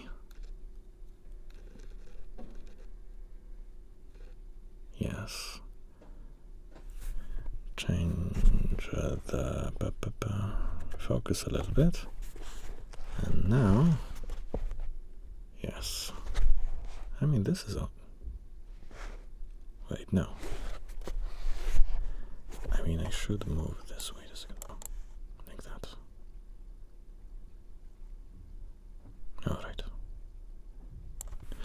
Yes. Change the... Focus a little bit. And now... Yes. I mean, this is a... Wait, no. I mean, I should move this. Wait a second. Like that. Alright. I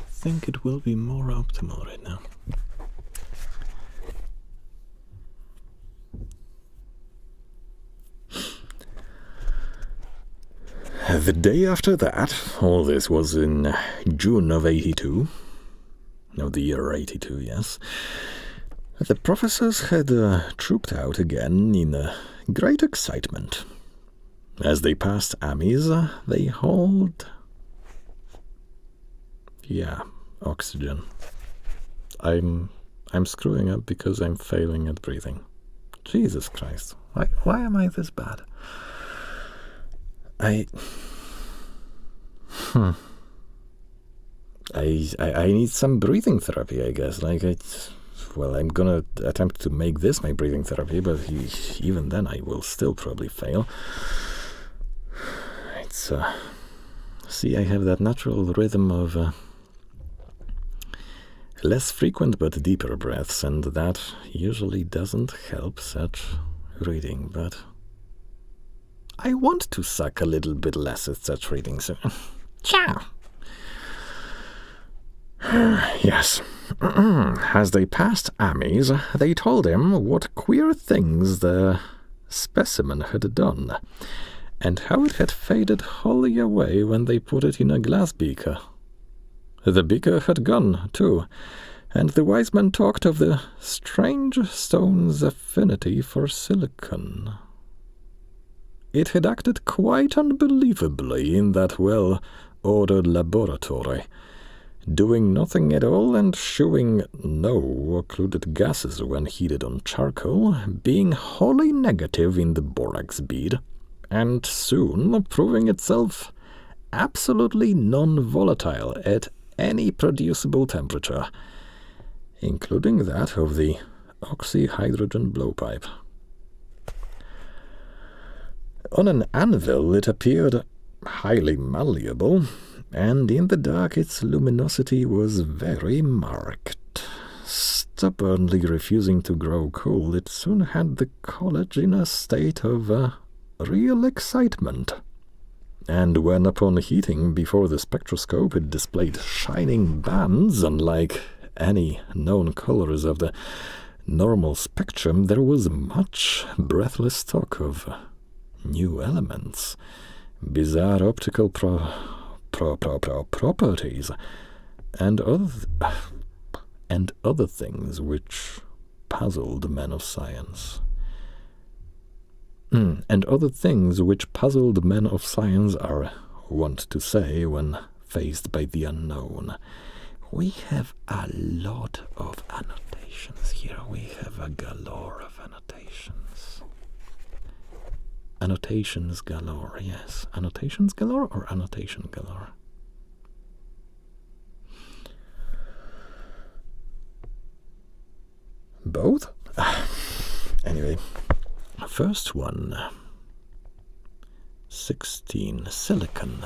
think it will be more optimal right now. The day after that, all this was in June of 82. No, the year 82, yes. The professors had trooped out again in great excitement. As they passed Amis, they hauled... Yeah, oxygen. I'm screwing up because I'm failing at breathing. Jesus Christ. Why am I this bad? I need some breathing therapy, I guess. Well, I'm gonna attempt to make this my breathing therapy, but even then I will still probably fail. It's, see, I have that natural rhythm of less frequent but deeper breaths, and that usually doesn't help such reading, but I want to suck a little bit less at such reading, so... Ciao! Yes. As they passed Amis, they told him what queer things the specimen had done, and how it had faded wholly away when they put it in a glass beaker. The beaker had gone, too, and the wise man talked of the strange stone's affinity for silicon. It had acted quite unbelievably in that well-ordered laboratory, doing nothing at all and shewing no occluded gases when heated on charcoal, being wholly negative in the borax bead, and soon proving itself absolutely non-volatile at any producible temperature, including that of the oxyhydrogen blowpipe. On an anvil it appeared highly malleable, and in the dark its luminosity was very marked. Stubbornly refusing to grow cool, it soon had the college in a state of real excitement. And when upon heating before the spectroscope it displayed shining bands unlike any known colors of the normal spectrum, there was much breathless talk of new elements, bizarre optical properties, and other things which puzzled men of science. And other things which puzzled men of science are wont to say when faced by the unknown. We have a lot of annotations here. We have a galore of annotations. Annotations galore, yes. Annotations galore or annotation galore? Both? Anyway, first one. 16. Silicon.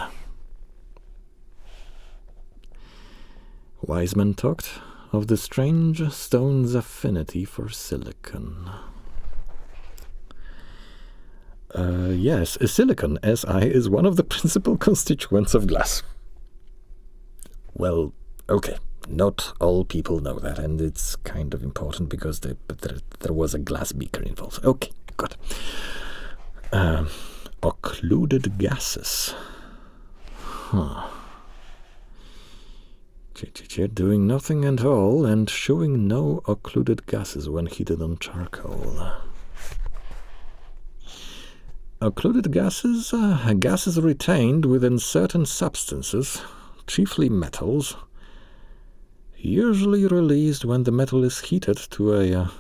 Wise men talked of the strange stone's affinity for silicon. Yes, silicon, Si, is one of the principal constituents of glass. Well, okay, not all people know that, and it's kind of important because there was a glass beaker involved. Okay, good. Occluded gases. Doing nothing at all and showing no occluded gases when heated on charcoal. Occluded gases are gases retained within certain substances, chiefly metals, usually released when the metal is heated to a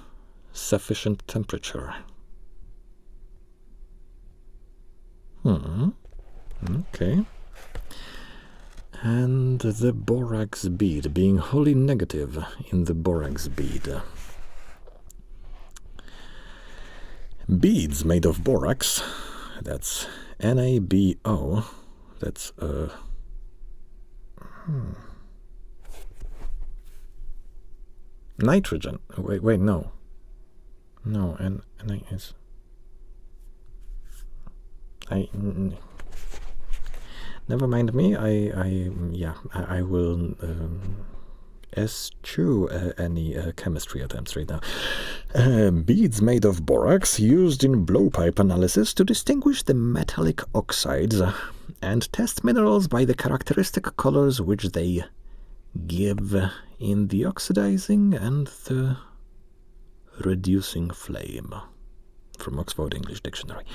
sufficient temperature. Okay. And the borax bead being wholly negative in the borax bead. Beads made of borax, that's NaBO, that's nitrogen. Wait, no. No, and it's never mind me. I will eschew any chemistry attempts right now. Beads made of borax used in blowpipe analysis to distinguish the metallic oxides and test minerals by the characteristic colors which they give in the oxidizing and the reducing flame. From Oxford English Dictionary.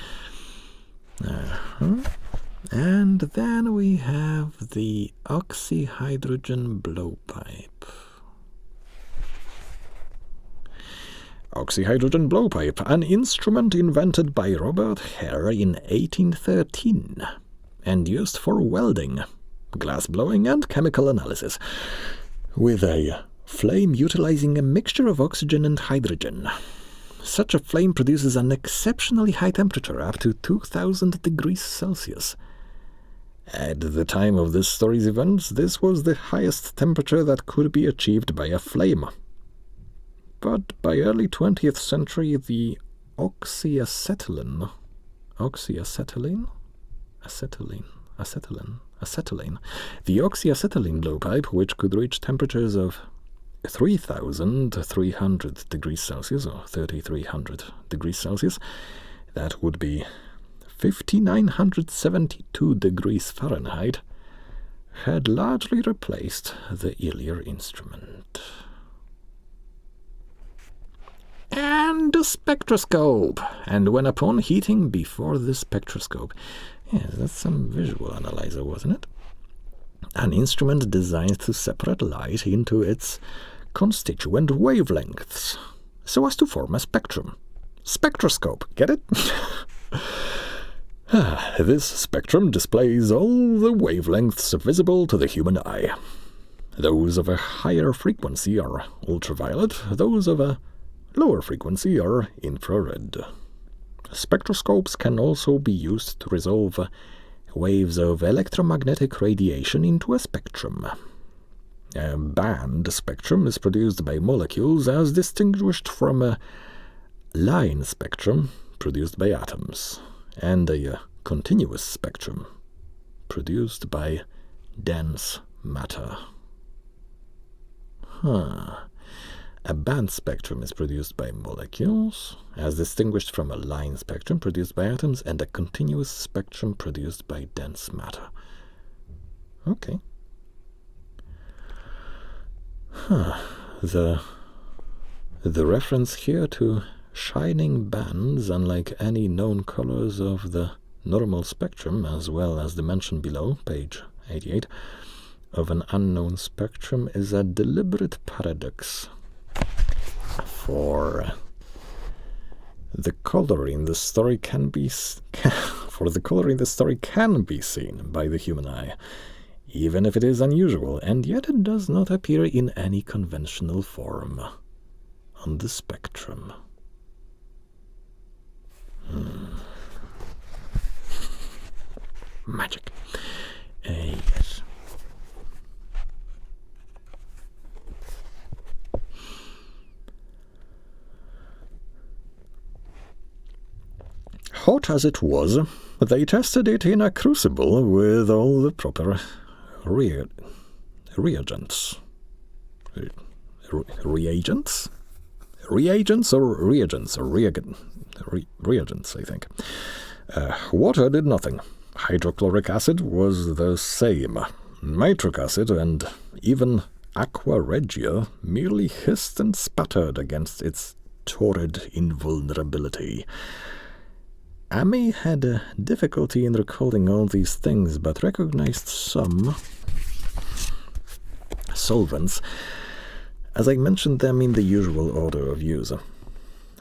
And then we have the oxyhydrogen blowpipe. Oxyhydrogen blowpipe, an instrument invented by Robert Hare in 1813 and used for welding, glass blowing and chemical analysis, with a flame utilizing a mixture of oxygen and hydrogen. Such a flame produces an exceptionally high temperature, up to 2000 degrees Celsius. At the time of this story's events, this was the highest temperature that could be achieved by a flame. But by early 20th century, the oxyacetylene, the oxyacetylene blowpipe, which could reach temperatures of 3,300 degrees Celsius, or 3,300 degrees Celsius, that would be 5,972 degrees Fahrenheit, had largely replaced the earlier instrument. And the spectroscope. And when upon heating before the spectroscope. Yes, that's some visual analyzer, wasn't it? An instrument designed to separate light into its constituent wavelengths, so as to form a spectrum. Spectroscope, get it? This spectrum displays all the wavelengths visible to the human eye. Those of a higher frequency are ultraviolet, those of a lower frequency are infrared. Spectroscopes can also be used to resolve waves of electromagnetic radiation into a spectrum. A band spectrum is produced by molecules as distinguished from a line spectrum produced by atoms, and a continuous spectrum produced by dense matter. A band spectrum is produced by molecules, as distinguished from a line spectrum produced by atoms, and a continuous spectrum produced by dense matter. Okay. The reference here to shining bands, unlike any known colors of the normal spectrum, as well as the mention below, page 88, of an unknown spectrum, is a deliberate paradox. For the color in the story can be seen by the human eye, even if it is unusual, and yet it does not appear in any conventional form on the spectrum. Magic. Yes. Hot as it was, they tested it in a crucible with all the proper reagents. Reagents? Reagents or reagents? Reagents, I think. Water did nothing. Hydrochloric acid was the same. Nitric acid and even aqua regia merely hissed and sputtered against its torrid invulnerability. Amy had difficulty in recalling all these things, but recognized some solvents, as I mentioned them in the usual order of use.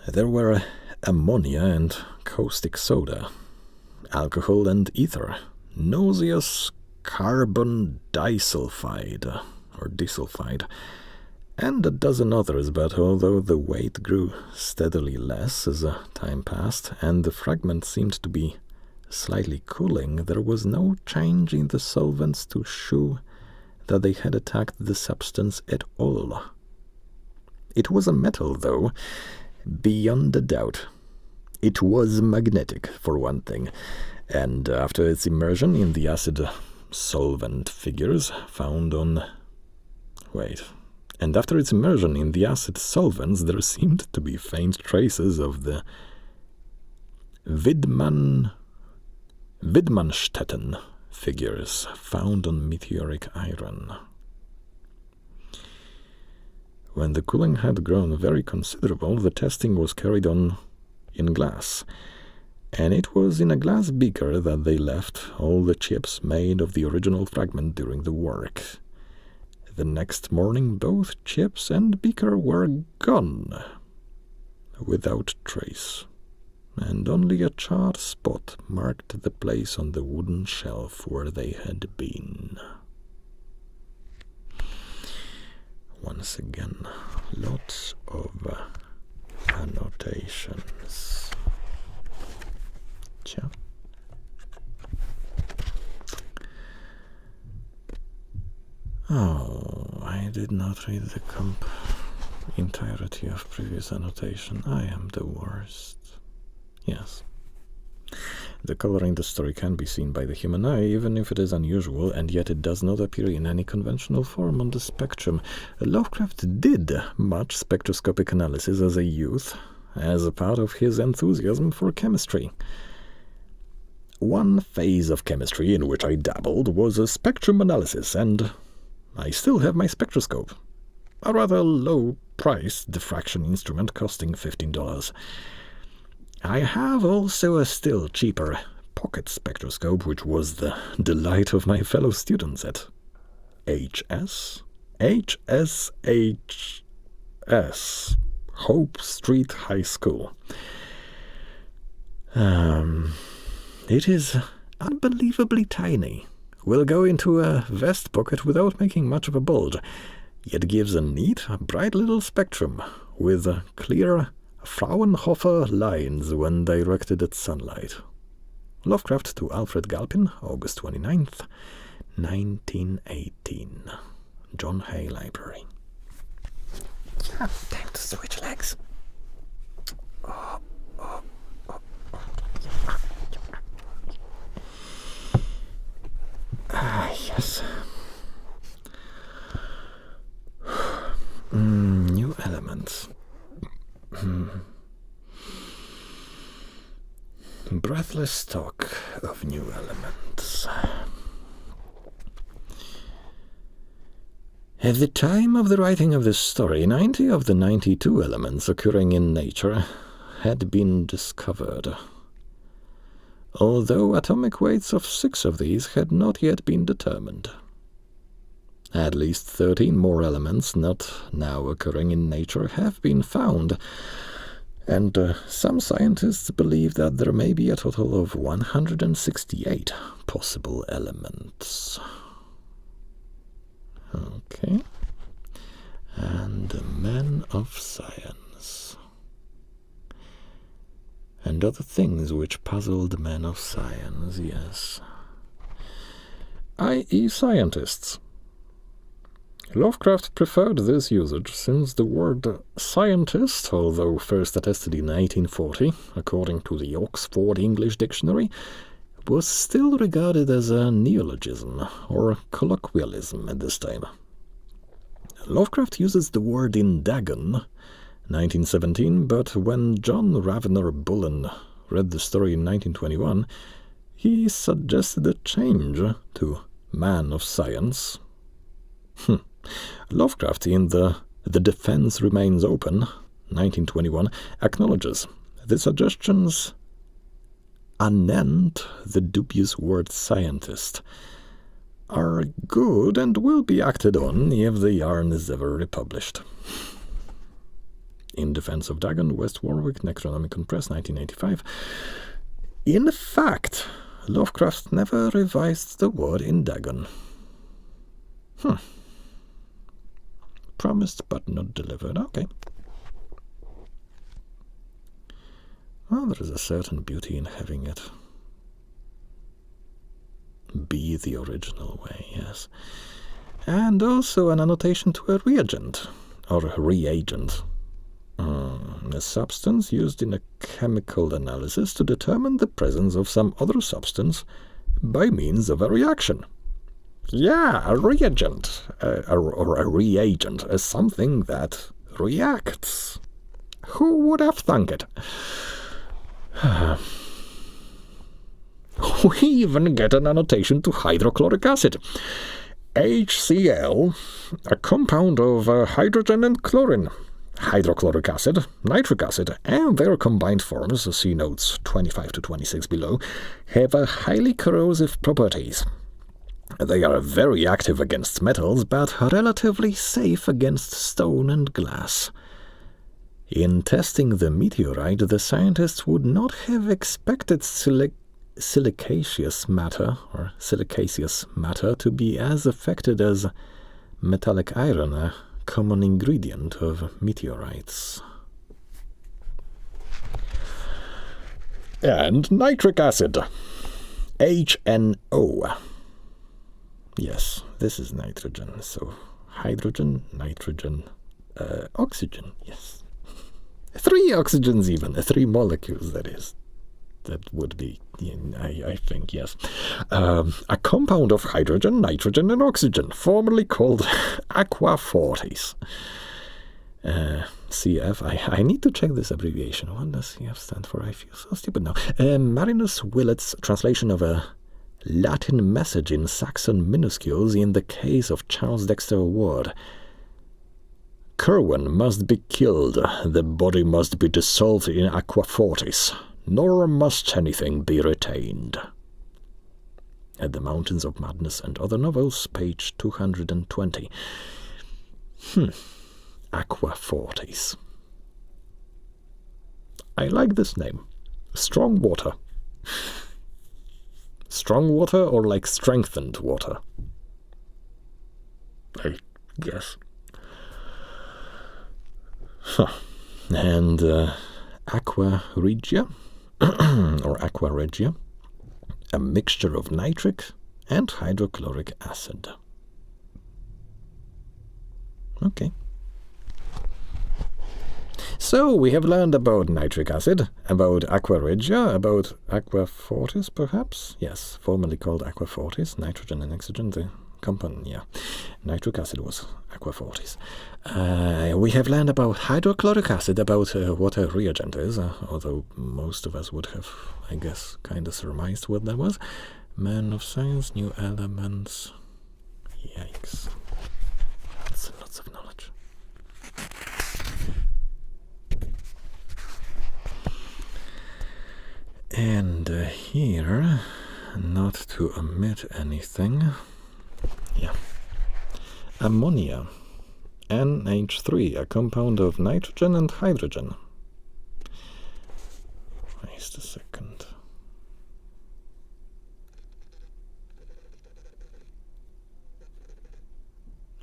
There were ammonia and caustic soda, alcohol and ether, nauseous carbon disulfide, and a dozen others, but although the weight grew steadily less as time passed, and the fragment seemed to be slightly cooling, there was no change in the solvents to show that they had attacked the substance at all. It was a metal, though, beyond a doubt. It was magnetic, for one thing, and after its immersion in the acid solvent figures found on... And after its immersion in the acid solvents, there seemed to be faint traces of the Widmanstätten figures found on meteoric iron. When the cooling had grown very considerable, the testing was carried on in glass, and it was in a glass beaker that they left all the chips made of the original fragment during the work. The next morning both chips and beaker were gone, without trace, and only a charred spot marked the place on the wooden shelf where they had been. Once again, lots of annotations. Ciao. Oh, I did not read the entirety of previous annotation. I am the worst. Yes. The color in the story can be seen by the human eye, even if it is unusual, and yet it does not appear in any conventional form on the spectrum. Lovecraft did much spectroscopic analysis as a youth, as a part of his enthusiasm for chemistry. One phase of chemistry in which I dabbled was a spectrum analysis, and I still have my spectroscope, a rather low-priced diffraction instrument costing $15. I have also a still cheaper pocket spectroscope, which was the delight of my fellow students at Hope Street High School. It is unbelievably tiny. Will go into a vest pocket without making much of a bulge, yet gives a neat, bright little spectrum, with clear Fraunhofer lines when directed at sunlight. Lovecraft to Alfred Galpin, August 29th, 1918. John Hay Library. Time to switch legs. Yes. New elements. Breathless talk of new elements. At the time of the writing of this story, 90 of the 92 elements occurring in nature had been discovered, although atomic weights of 6 of these had not yet been determined. At least 13 more elements not now occurring in nature have been found, and some scientists believe that there may be a total of 168 possible elements. Okay. And men of science. And other things which puzzled men of science, yes. i.e. scientists. Lovecraft preferred this usage since the word scientist, although first attested in 1840, according to the Oxford English Dictionary, was still regarded as a neologism or colloquialism at this time. Lovecraft uses the word in Dagon, 1917, but when John Ravner Bullen read the story in 1921, he suggested a change to man of science. Lovecraft, in the Defense Remains Open, 1921, acknowledges the suggestions anent the dubious word scientist are good and will be acted on if the yarn is ever republished. In Defense of Dagon, West Warwick, Necronomicon Press, 1985. In fact, Lovecraft never revised the word in Dagon. Promised but not delivered. Okay. Well, there is a certain beauty in having it be the original way, yes. And also an annotation to a reagent, or reagent. A substance used in a chemical analysis to determine the presence of some other substance by means of a reaction. Yeah, a reagent, or a reagent, is something that reacts. Who would have thunk it? We even get an annotation to hydrochloric acid. HCl, a compound of hydrogen and chlorine. Hydrochloric acid, nitric acid, and their combined forms, see notes 25 to 26 below, have highly corrosive properties. They are very active against metals, but relatively safe against stone and glass. In testing the meteorite, the scientists would not have expected silicaceous matter to be as affected as metallic iron, a common ingredient of meteorites. And nitric acid, HNO. Yes, this is nitrogen, so hydrogen, nitrogen, oxygen, yes. 3 oxygens even, 3 molecules, that is. That would be, I think, yes. A compound of hydrogen, nitrogen, and oxygen, formerly called Aqua Fortis. CF, I need to check this abbreviation. What does CF stand for? I feel so stupid now. Marinus Willet's translation of a Latin message in Saxon minuscules in the case of Charles Dexter Ward. Curwen must be killed, the body must be dissolved in aqua fortis, nor must anything be retained. At the Mountains of Madness and Other Novels, page 220. Aqua fortis. I like this name. Strong water. strong water or like strengthened water? I guess. Huh. And aqua regia, or aqua regia, a mixture of nitric and hydrochloric acid. Okay. So we have learned about nitric acid, about aqua regia, about aqua fortis perhaps? Yes, formerly called aqua fortis, nitrogen and oxygen, the compound, yeah. Nitric acid was aqua fortis. We have learned about hydrochloric acid, about what a reagent is, although most of us would have, I guess, kind of surmised what that was. Man of science, new elements. Yikes. That's lots of knowledge. And here, not to omit anything, yeah, ammonia, NH3, a compound of nitrogen and hydrogen. Wait a second.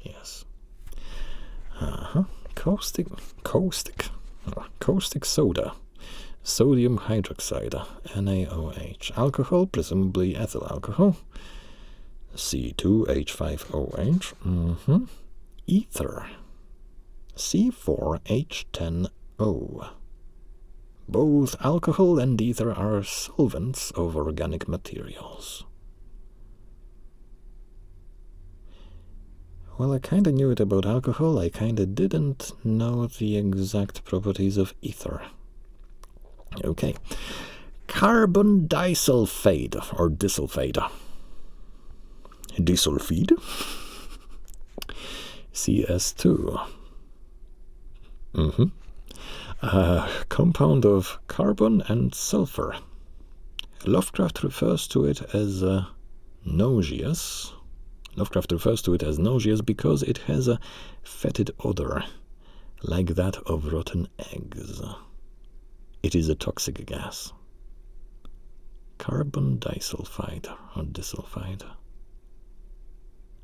Yes. Caustic soda. Sodium hydroxide, NaOH. Alcohol, presumably ethyl alcohol. C2H5OH. Ether. C4H10O. Both alcohol and ether are solvents of organic materials. Well, I kinda knew it about alcohol, I kinda didn't know the exact properties of ether. Okay. Carbon disulfide, or disulfide. Disulfide? CS2. A compound of carbon and sulfur. Lovecraft refers to it as nauseous. Lovecraft refers to it as nauseous because it has a fetid odor, like that of rotten eggs. It is a toxic gas. Carbon disulfide, or disulfide.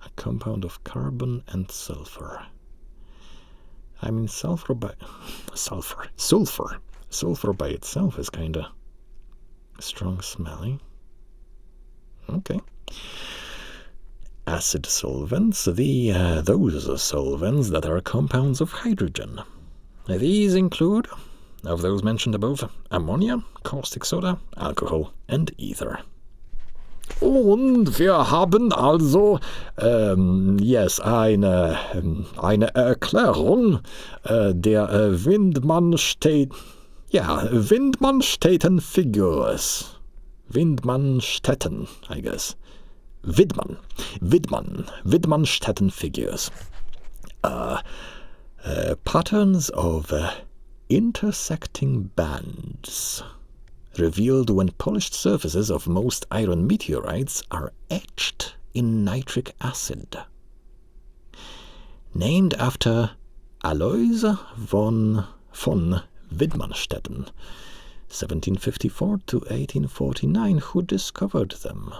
A compound of carbon and sulfur. I mean, sulfur by itself is kinda strong smelling. Okay. Acid solvents, those solvents that are compounds of hydrogen. These include, of those mentioned above, ammonia, caustic soda, alcohol, and ether. Und wir haben also, yes, eine Erklärung der Windmannstätten-Figures. Windmannstätten, I guess. Widmanstätten figures. Patterns of intersecting bands revealed when polished surfaces of most iron meteorites are etched in nitric acid. Named after Alois von Widmanstätten, 1754 to 1849, who discovered them.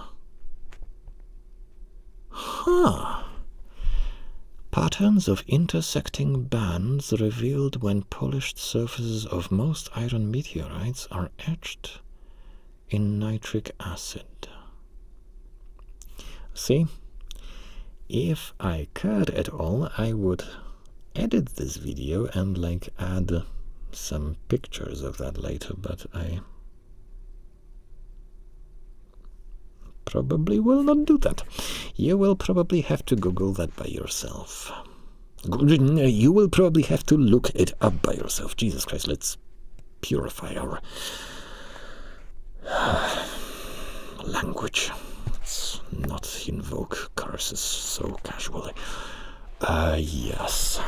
Patterns of intersecting bands revealed when polished surfaces of most iron meteorites are etched in nitric acid. See, if I could at all, I would edit this video and add some pictures of that later, but I probably will not do that. You will probably have to Google that by yourself. You will probably have to look it up by yourself. Jesus Christ, let's purify our language. Let's not invoke curses so casually. Yes.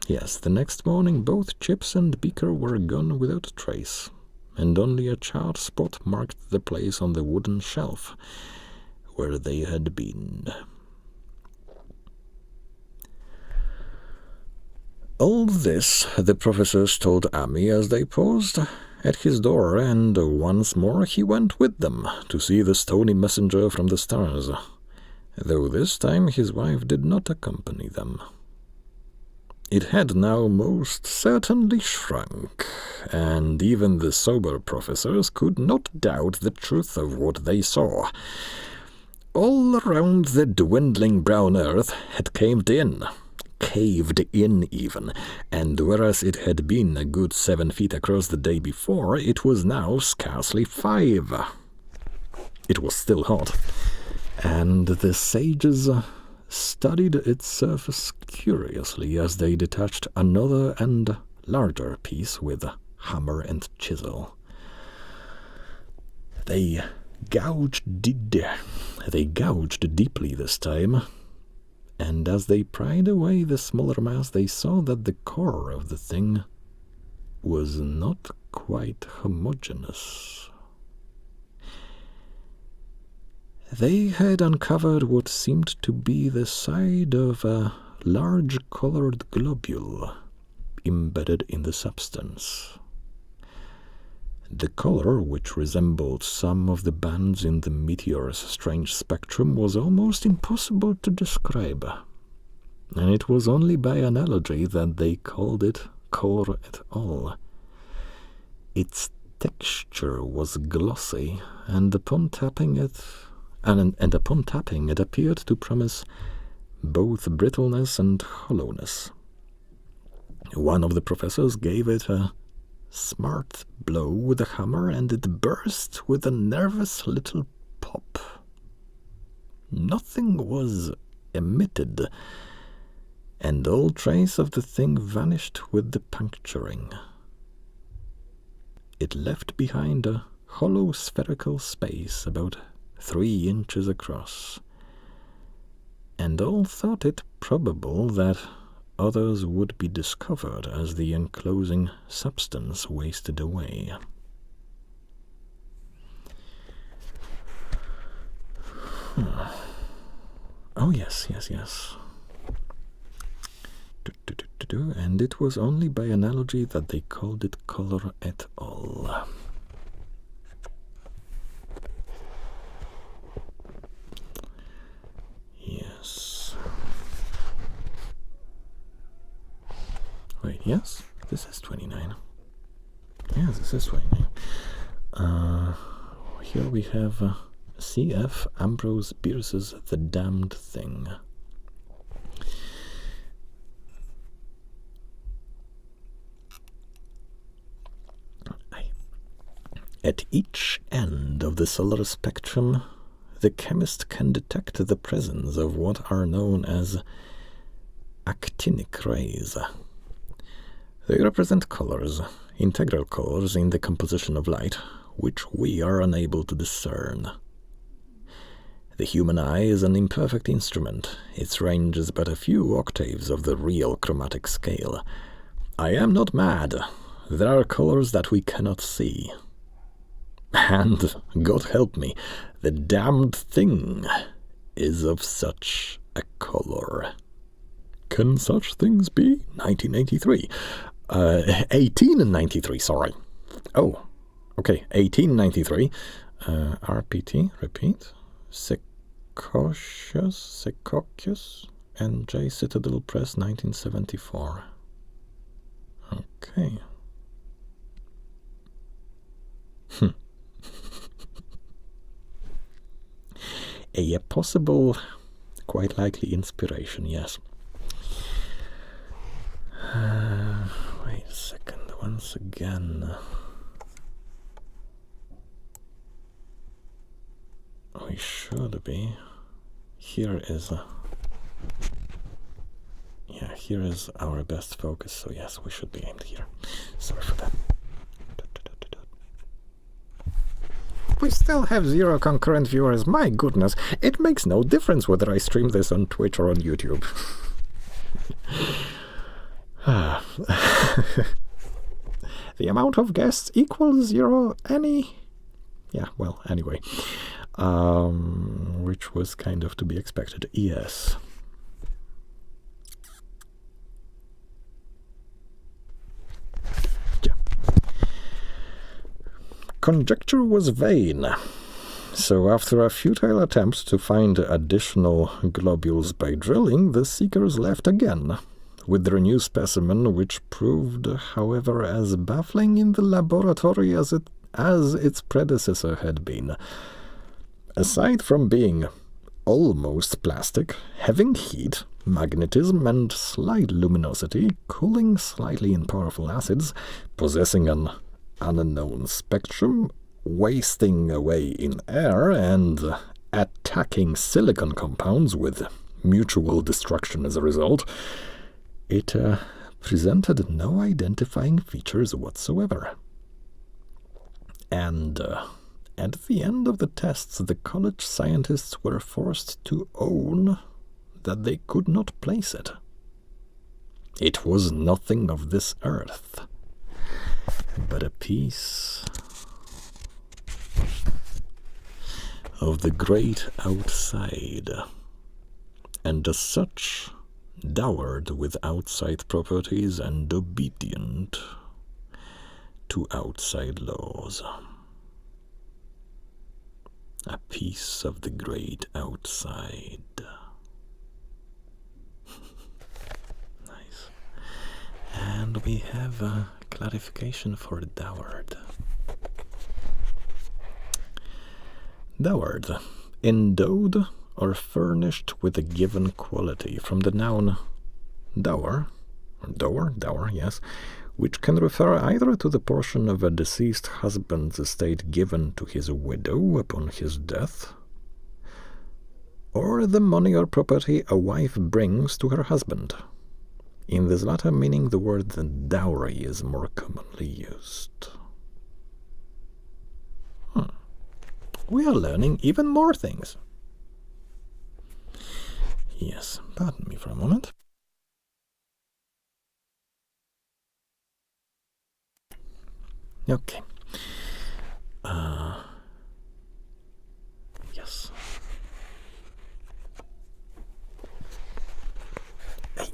Yes, the next morning both chips and beaker were gone without a trace, and only a charred spot marked the place on the wooden shelf where they had been. All this the professors told Amy as they paused at his door, and once more he went with them to see the stony messenger from the stars, though this time his wife did not accompany them. It had now most certainly shrunk, and even the sober professors could not doubt the truth of what they saw. All around the dwindling brown earth had caved in even, and whereas it had been a good 7 feet across the day before, it was now scarcely 5. It was still hot, and the sages studied its surface curiously as they detached another and larger piece with hammer and chisel. They gouged deeply this time, and as they pried away the smaller mass, they saw that the core of the thing was not quite homogeneous. They had uncovered what seemed to be the side of a large colored globule embedded in the substance. The color, which resembled some of the bands in the meteor's strange spectrum, was almost impossible to describe, and it was only by analogy that they called it color at all. Its texture was glossy, and upon tapping it appeared to promise both brittleness and hollowness. One of the professors gave it a smart blow with a hammer, and it burst with a nervous little pop. Nothing was emitted, and all trace of the thing vanished with the puncturing. It left behind a hollow spherical space about 3 inches across, and all thought it probable that others would be discovered as the enclosing substance wasted away. Oh, yes. And it was only by analogy that they called it color at all. Yes. Wait, yes? This is 29. Yes, this is 29. Here we have C.F. Ambrose Bierce's The Damned Thing. At each end of the solar spectrum, the chemist can detect the presence of what are known as actinic rays. They represent colors, integral colors in the composition of light, which we are unable to discern. The human eye is an imperfect instrument. Its range is but a few octaves of the real chromatic scale. I am not mad. There are colors that we cannot see. And, God help me, the damned thing is of such a color. Can such things be? 1983. 1893, sorry. Oh, okay, 1893. RPT, repeat. Secocius, and J. Citadel Press, 1974. Okay. A possible, quite likely inspiration, yes. Wait a second, once again. We should be. Here is here is our best focus, so yes, we should be aimed here. Sorry for that. We still have 0 concurrent viewers, my goodness. It makes no difference whether I stream this on Twitch or on YouTube. The amount of guests equals 0 any... Yeah, well, anyway. Which was kind of to be expected. Yes. conjecture was vain. So after a futile attempt to find additional globules by drilling, the seekers left again, with their new specimen, which proved, however, as baffling in the laboratory as its predecessor had been. Aside from being almost plastic, having heat, magnetism, and slight luminosity, cooling slightly in powerful acids, possessing an unknown spectrum, wasting away in air, and attacking silicon compounds with mutual destruction as a result, it presented no identifying features whatsoever. And at the end of the tests, the college scientists were forced to own that they could not place it. It was nothing of this earth, but a piece of the great outside, and as such dowered with outside properties and obedient to outside laws. A piece of the great outside. Nice. And we have a clarification for dowered. Dowered, endowed or furnished with a given quality, from the noun dower, yes, which can refer either to the portion of a deceased husband's estate given to his widow upon his death, or the money or property a wife brings to her husband. In this latter meaning, the word dowry is more commonly used. We are learning even more things. Yes, pardon me for a moment. Okay. Yes. Hey,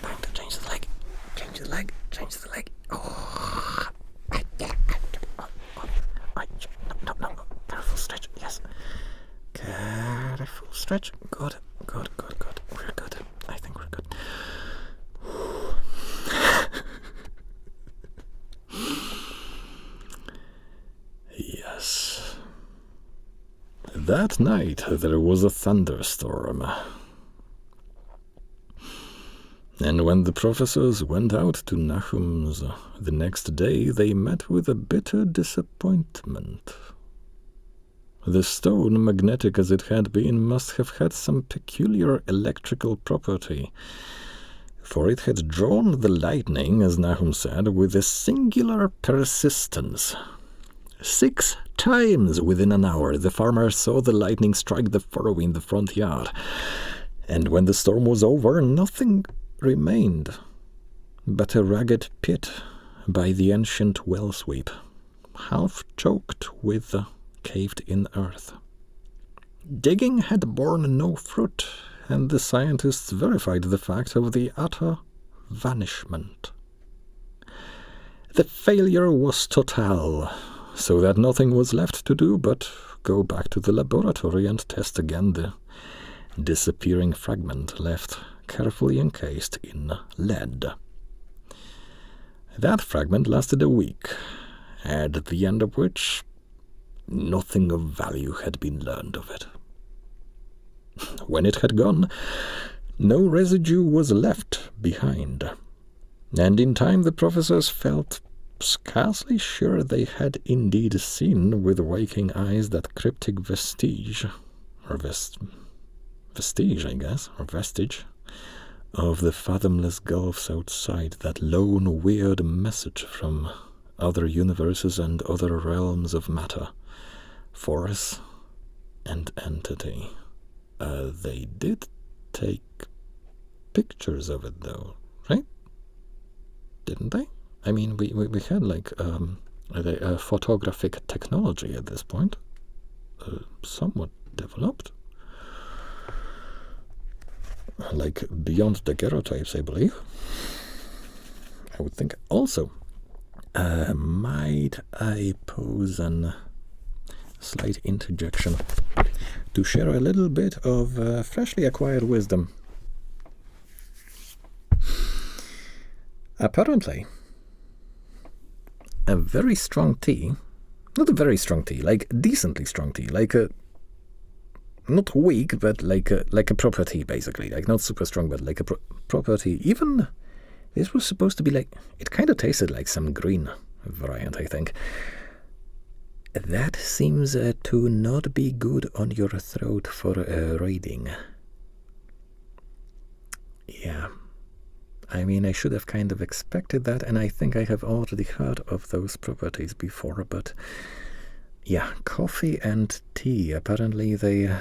time to change the leg. Change the leg. Change the leg. Oh. No. Careful stretch. Yes. Careful stretch. Good. We're good. I think we're good. Yes. That night there was a thunderstorm. And when the professors went out to Nahum's the next day, they met with a bitter disappointment. The stone, magnetic as it had been, must have had some peculiar electrical property, for it had drawn the lightning, as Nahum said, with a singular persistence. 6 times within an hour the farmer saw the lightning strike the furrow in the front yard, and when the storm was over, nothing remained but a ragged pit by the ancient well sweep, half choked with caved-in earth. Digging had borne no fruit, and the scientists verified the fact of the utter vanishment. The failure was total, so that nothing was left to do but go back to the laboratory and test again the disappearing fragment left carefully encased in lead. That fragment lasted a week, at the end of which nothing of value had been learned of it. When it had gone, no residue was left behind, and in time the professors felt scarcely sure they had indeed seen with waking eyes that cryptic vestige, or vestige, I guess, or vestige, of the fathomless gulfs outside, that lone weird message from other universes and other realms of matter, force, and entity. They did take pictures of it, though, right? Didn't they? I mean, we had like a photographic technology at this point, somewhat developed, like beyond daguerreotypes, I believe. I would think also Might I pose a slight interjection to share a little bit of freshly acquired wisdom? Apparently, a very strong tea, not a very strong tea, like decently strong tea, like a, not weak, but like a proper tea, basically, like not super strong, but like a proper tea. Even this was supposed to be like, it kind of tasted like some green variant, I think. That seems to not be good on your throat for reading. Yeah. I mean, I should have kind of expected that, and I think I have already heard of those properties before, but yeah, coffee and tea, apparently they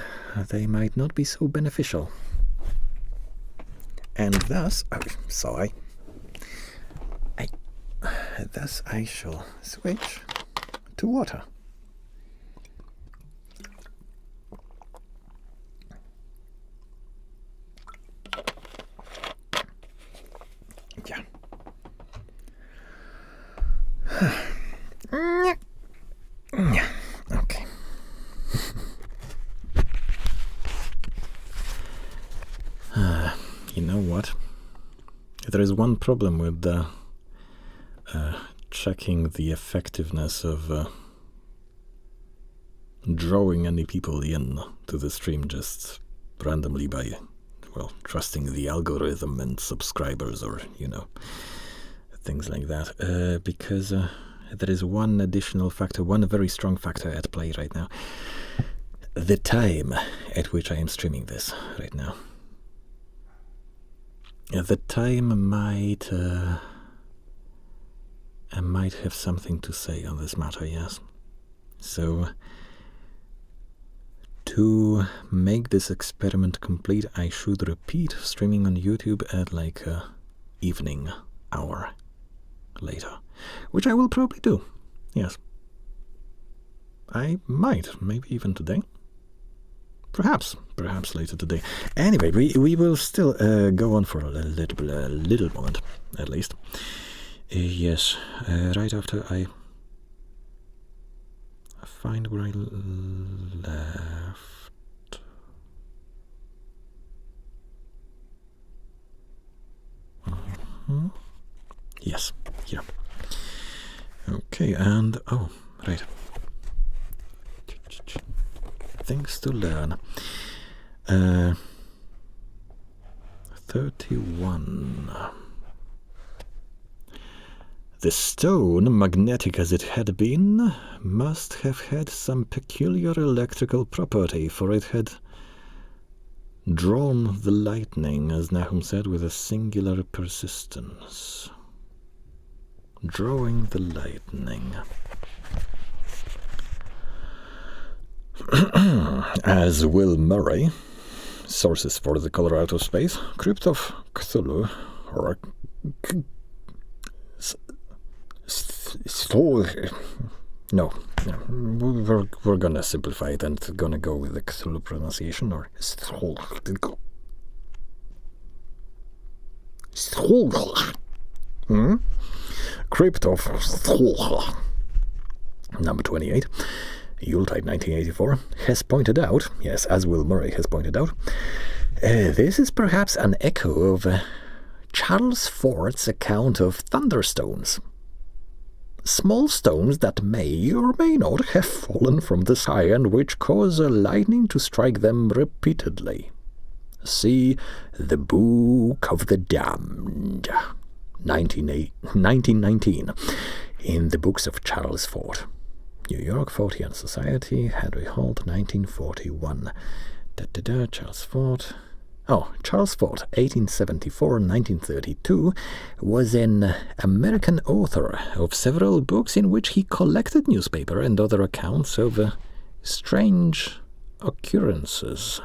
might not be so beneficial. And thus, thus I shall switch to water. Yeah. Okay. You know what? There is one problem with checking the effectiveness of drawing any people in to the stream just randomly by, well, trusting the algorithm and subscribers, or, you know, things like that, because there is one additional factor, one very strong factor at play right now. The time at which I am streaming this right now. The time might have something to say on this matter, yes. So, to make this experiment complete, I should repeat streaming on YouTube at like evening hour later, which I will probably do, yes. I might, maybe even today. Perhaps later today. Anyway, we will still go on for a little moment, at least. Yes, right after I find where I left. Yes, here. Okay, and oh, right. Things to learn. 31. The stone, magnetic as it had been, must have had some peculiar electrical property, for it had drawn the lightning, as Nahum said, with a singular persistence. Drawing the lightning. As Will Murray, sources for the color out of space, Crypt of Cthulhu, or no, we're gonna simplify it and gonna go with the Cthulhu pronunciation, or Crypt of Cthulhu, number 28. Yuletide 1984, has pointed out, yes, as Will Murray has pointed out, this is perhaps an echo of Charles Ford's account of thunderstones. Small stones that may or may not have fallen from the sky and which cause lightning to strike them repeatedly. See The Book of the Damned, 1919, in the books of Charles Ford. New York, Fortean Society, Henry Holt, 1941. Charles Ford. Oh, Charles Ford, 1874-1932, was an American author of several books in which he collected newspaper and other accounts of strange occurrences,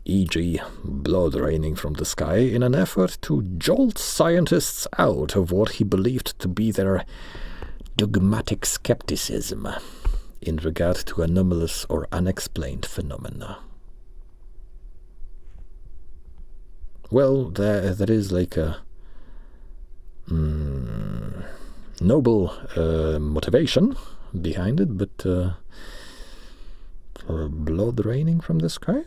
e.g. blood raining from the sky, in an effort to jolt scientists out of what he believed to be their dogmatic skepticism in regard to anomalous or unexplained phenomena. Well, there is like a noble motivation behind it, but for blood raining from the sky?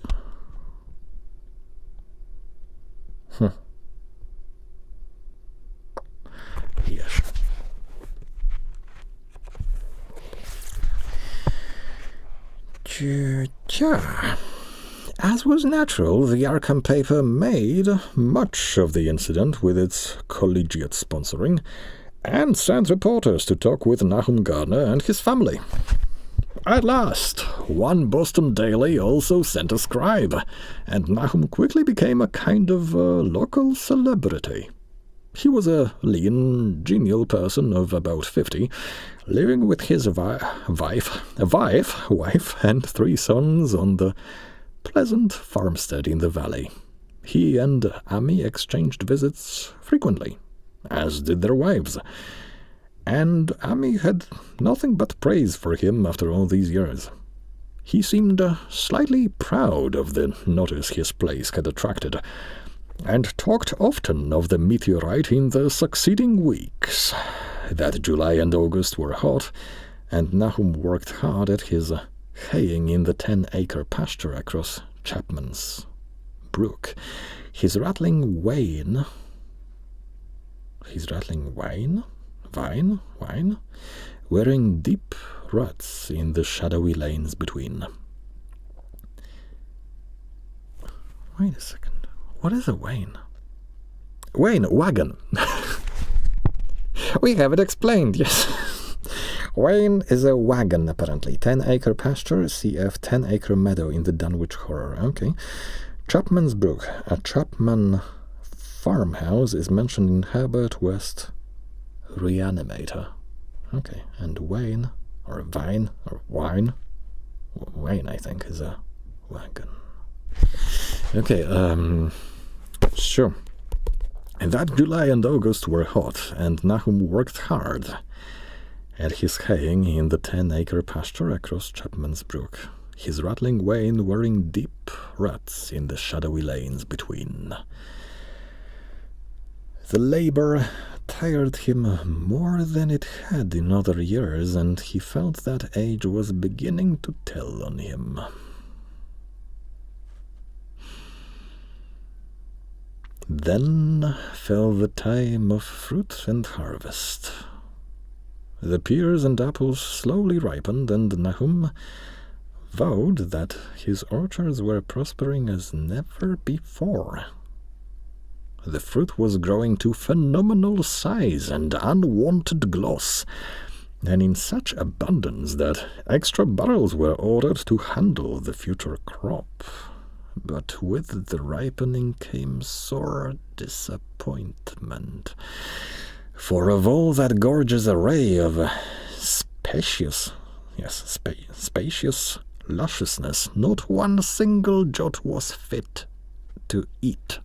Yes. As was natural, the Arkham paper made much of the incident with its collegiate sponsoring, and sent reporters to talk with Nahum Gardner and his family. At last, one Boston daily also sent a scribe, and Nahum quickly became a kind of local celebrity. He was a lean, genial person of about 50, living with his wife and 3 sons on the pleasant farmstead in the valley. He and Amy exchanged visits frequently, as did their wives, and Amy had nothing but praise for him after all these years. He seemed slightly proud of the notice his place had attracted, and talked often of the meteorite in the succeeding weeks. That July and August were hot, and Nahum worked hard at his haying in the 10-acre pasture across Chapman's Brook. His rattling wine, wearing deep ruts in the shadowy lanes between. Wait a second. What is a wain? Wagon. We have it explained, yes. Wain is a wagon, apparently. 10-acre pasture, cf. 10-acre meadow in the Dunwich Horror. Okay. Chapman's Brook. A Chapman farmhouse is mentioned in Herbert West Reanimator. Okay. And Wayne, or Vine, or Wine. Wayne, I think, is a wagon. Okay, sure. And that July and August were hot, and Nahum worked hard at his haying in the 10-acre pasture across Chapman's Brook, his rattling wain wearing deep ruts in the shadowy lanes between. The labor tired him more than it had in other years, and he felt that age was beginning to tell on him. Then fell the time of fruit and harvest. The pears and apples slowly ripened, and Nahum vowed that his orchards were prospering as never before. The fruit was growing to phenomenal size and unwanted gloss, and in such abundance that extra barrels were ordered to handle the future crop. But with the ripening came sore disappointment. For of all that gorgeous array of spacious lusciousness, not one single jot was fit to eat.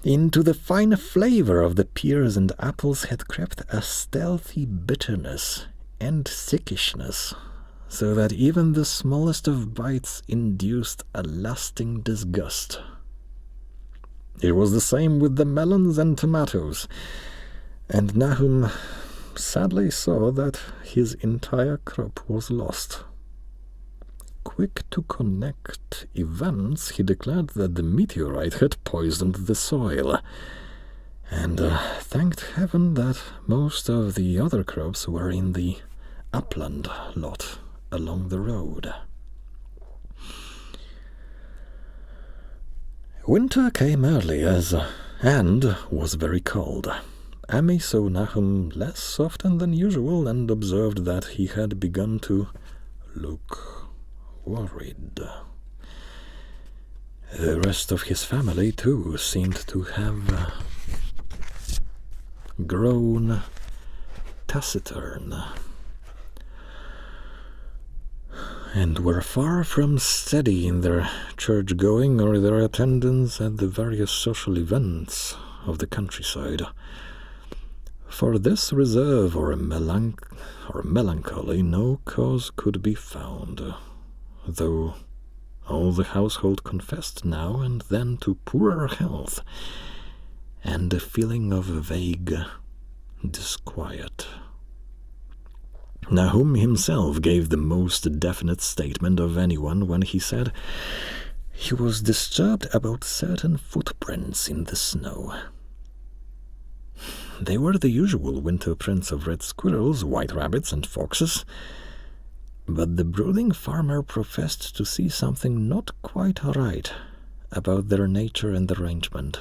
Into the fine flavor of the pears and apples had crept a stealthy bitterness and sickishness, so that even the smallest of bites induced a lasting disgust. It was the same with the melons and tomatoes, and Nahum sadly saw that his entire crop was lost. Quick to connect events, he declared that the meteorite had poisoned the soil, and thanked heaven that most of the other crops were in the upland lot along the road. Winter came early and was very cold. Amy saw Nahum less often than usual and observed that he had begun to look worried. The rest of his family, too, seemed to have grown taciturn, and were far from steady in their church-going or their attendance at the various social events of the countryside. For this reserve or melancholy no cause could be found, though all the household confessed now and then to poorer health and a feeling of vague disquiet. Nahum himself gave the most definite statement of anyone when he said he was disturbed about certain footprints in the snow. They were the usual winter prints of red squirrels, white rabbits, and foxes, but the brooding farmer professed to see something not quite right about their nature and arrangement.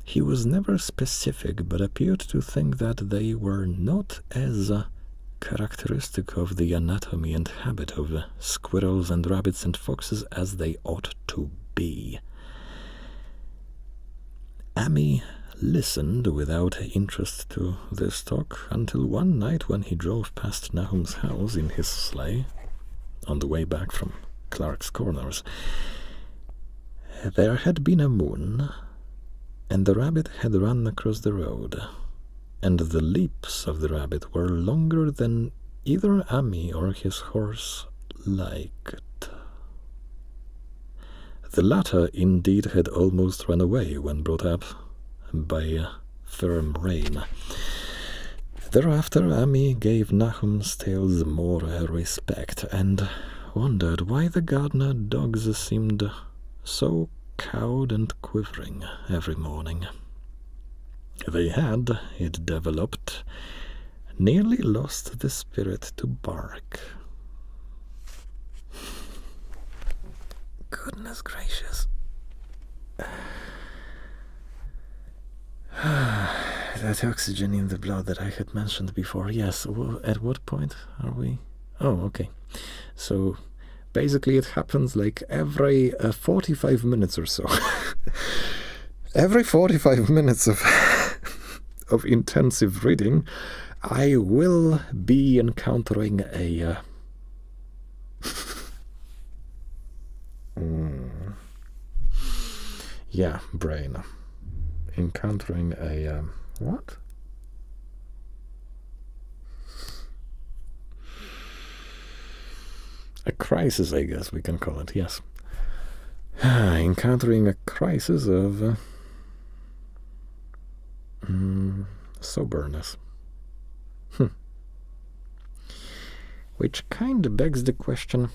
He was never specific, but appeared to think that they were not as characteristic of the anatomy and habit of squirrels and rabbits and foxes as they ought to be. Amy listened without interest to this talk until one night when he drove past Nahum's house in his sleigh on the way back from Clark's Corners. There had been a moon, and the rabbit had run across the road, and the leaps of the rabbit were longer than either Amy or his horse liked. The latter indeed had almost run away when brought up by a firm rein. Thereafter Amy gave Nahum's tales more respect, and wondered why the gardener dogs seemed so cowed and quivering every morning. They had, it developed, nearly lost the spirit to bark. Goodness gracious. That oxygen in the blood that I had mentioned before. Yes, at what point are we? Oh, okay. So basically it happens like every 45 minutes or so. Every 45 minutes of of intensive reading, I will be encountering a brain. Encountering a what? A crisis, I guess we can call it, yes. Encountering a crisis of soberness. Which kind of begs the question,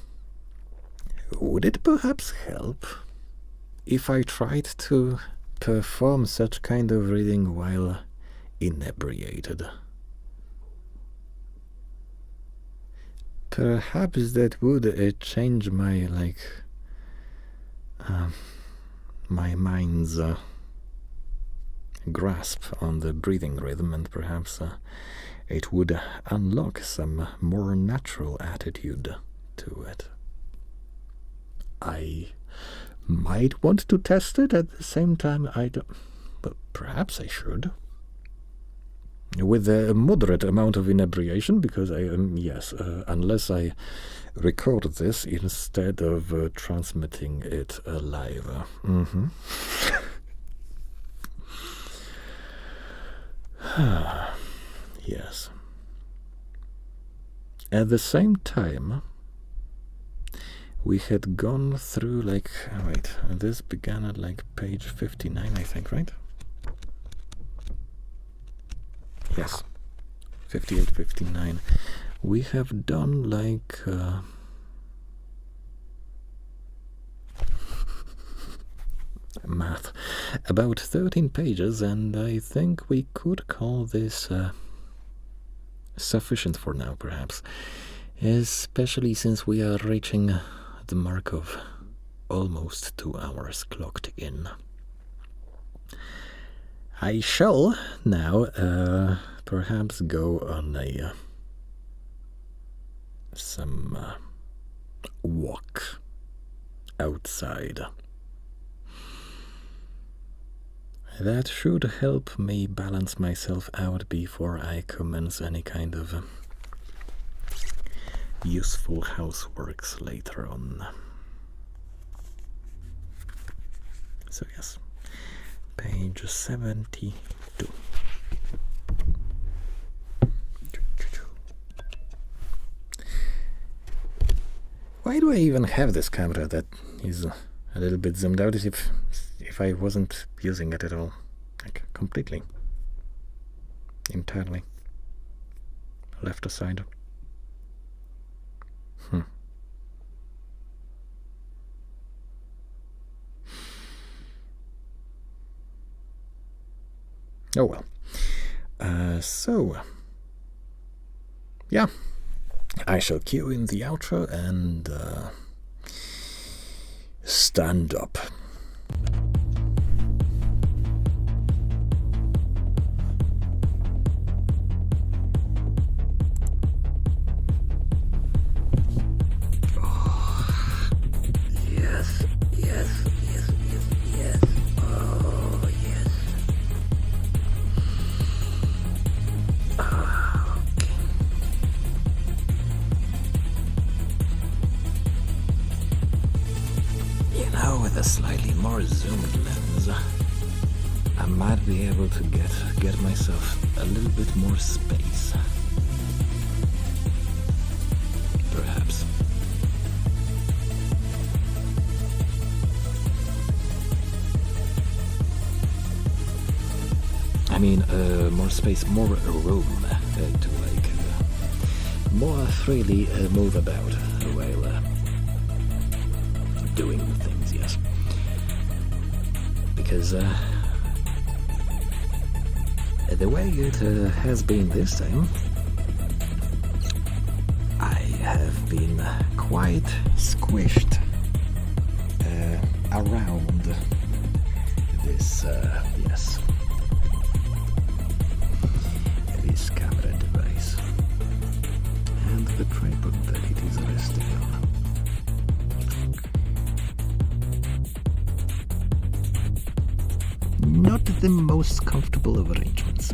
would it perhaps help if I tried to perform such kind of reading while inebriated? Perhaps that would change my, my mind's grasp on the breathing rhythm, and perhaps it would unlock some more natural attitude to it. I might want to test it at the same time. But perhaps I should. With a moderate amount of inebriation, because I am, unless I record this instead of transmitting it live. Yes. At the same time, we had gone through this began at page 59, I think, right? Yes, 58, 59. We have done math, about 13 pages, and I think we could call this sufficient for now, perhaps, especially since we are reaching the mark of almost 2 hours clocked in. I shall now perhaps go on some walk outside. That should help me balance myself out before I commence any kind of useful houseworks later on. So yes, page 72. Why do I even have this camera that is a little bit zoomed out if I wasn't using it at all, completely? entirely left aside. Oh well. So, yeah, I shall cue in the outro and stand up. With a slightly more zoomed lens, I might be able to get myself a little bit more space. Perhaps. I mean, more space, more room to more freely move about while doing things, yes. Because the way it has been this time, I have been quite squished around this, yes, this camera device and the tripod that it is resting on. Not the most comfortable of arrangements.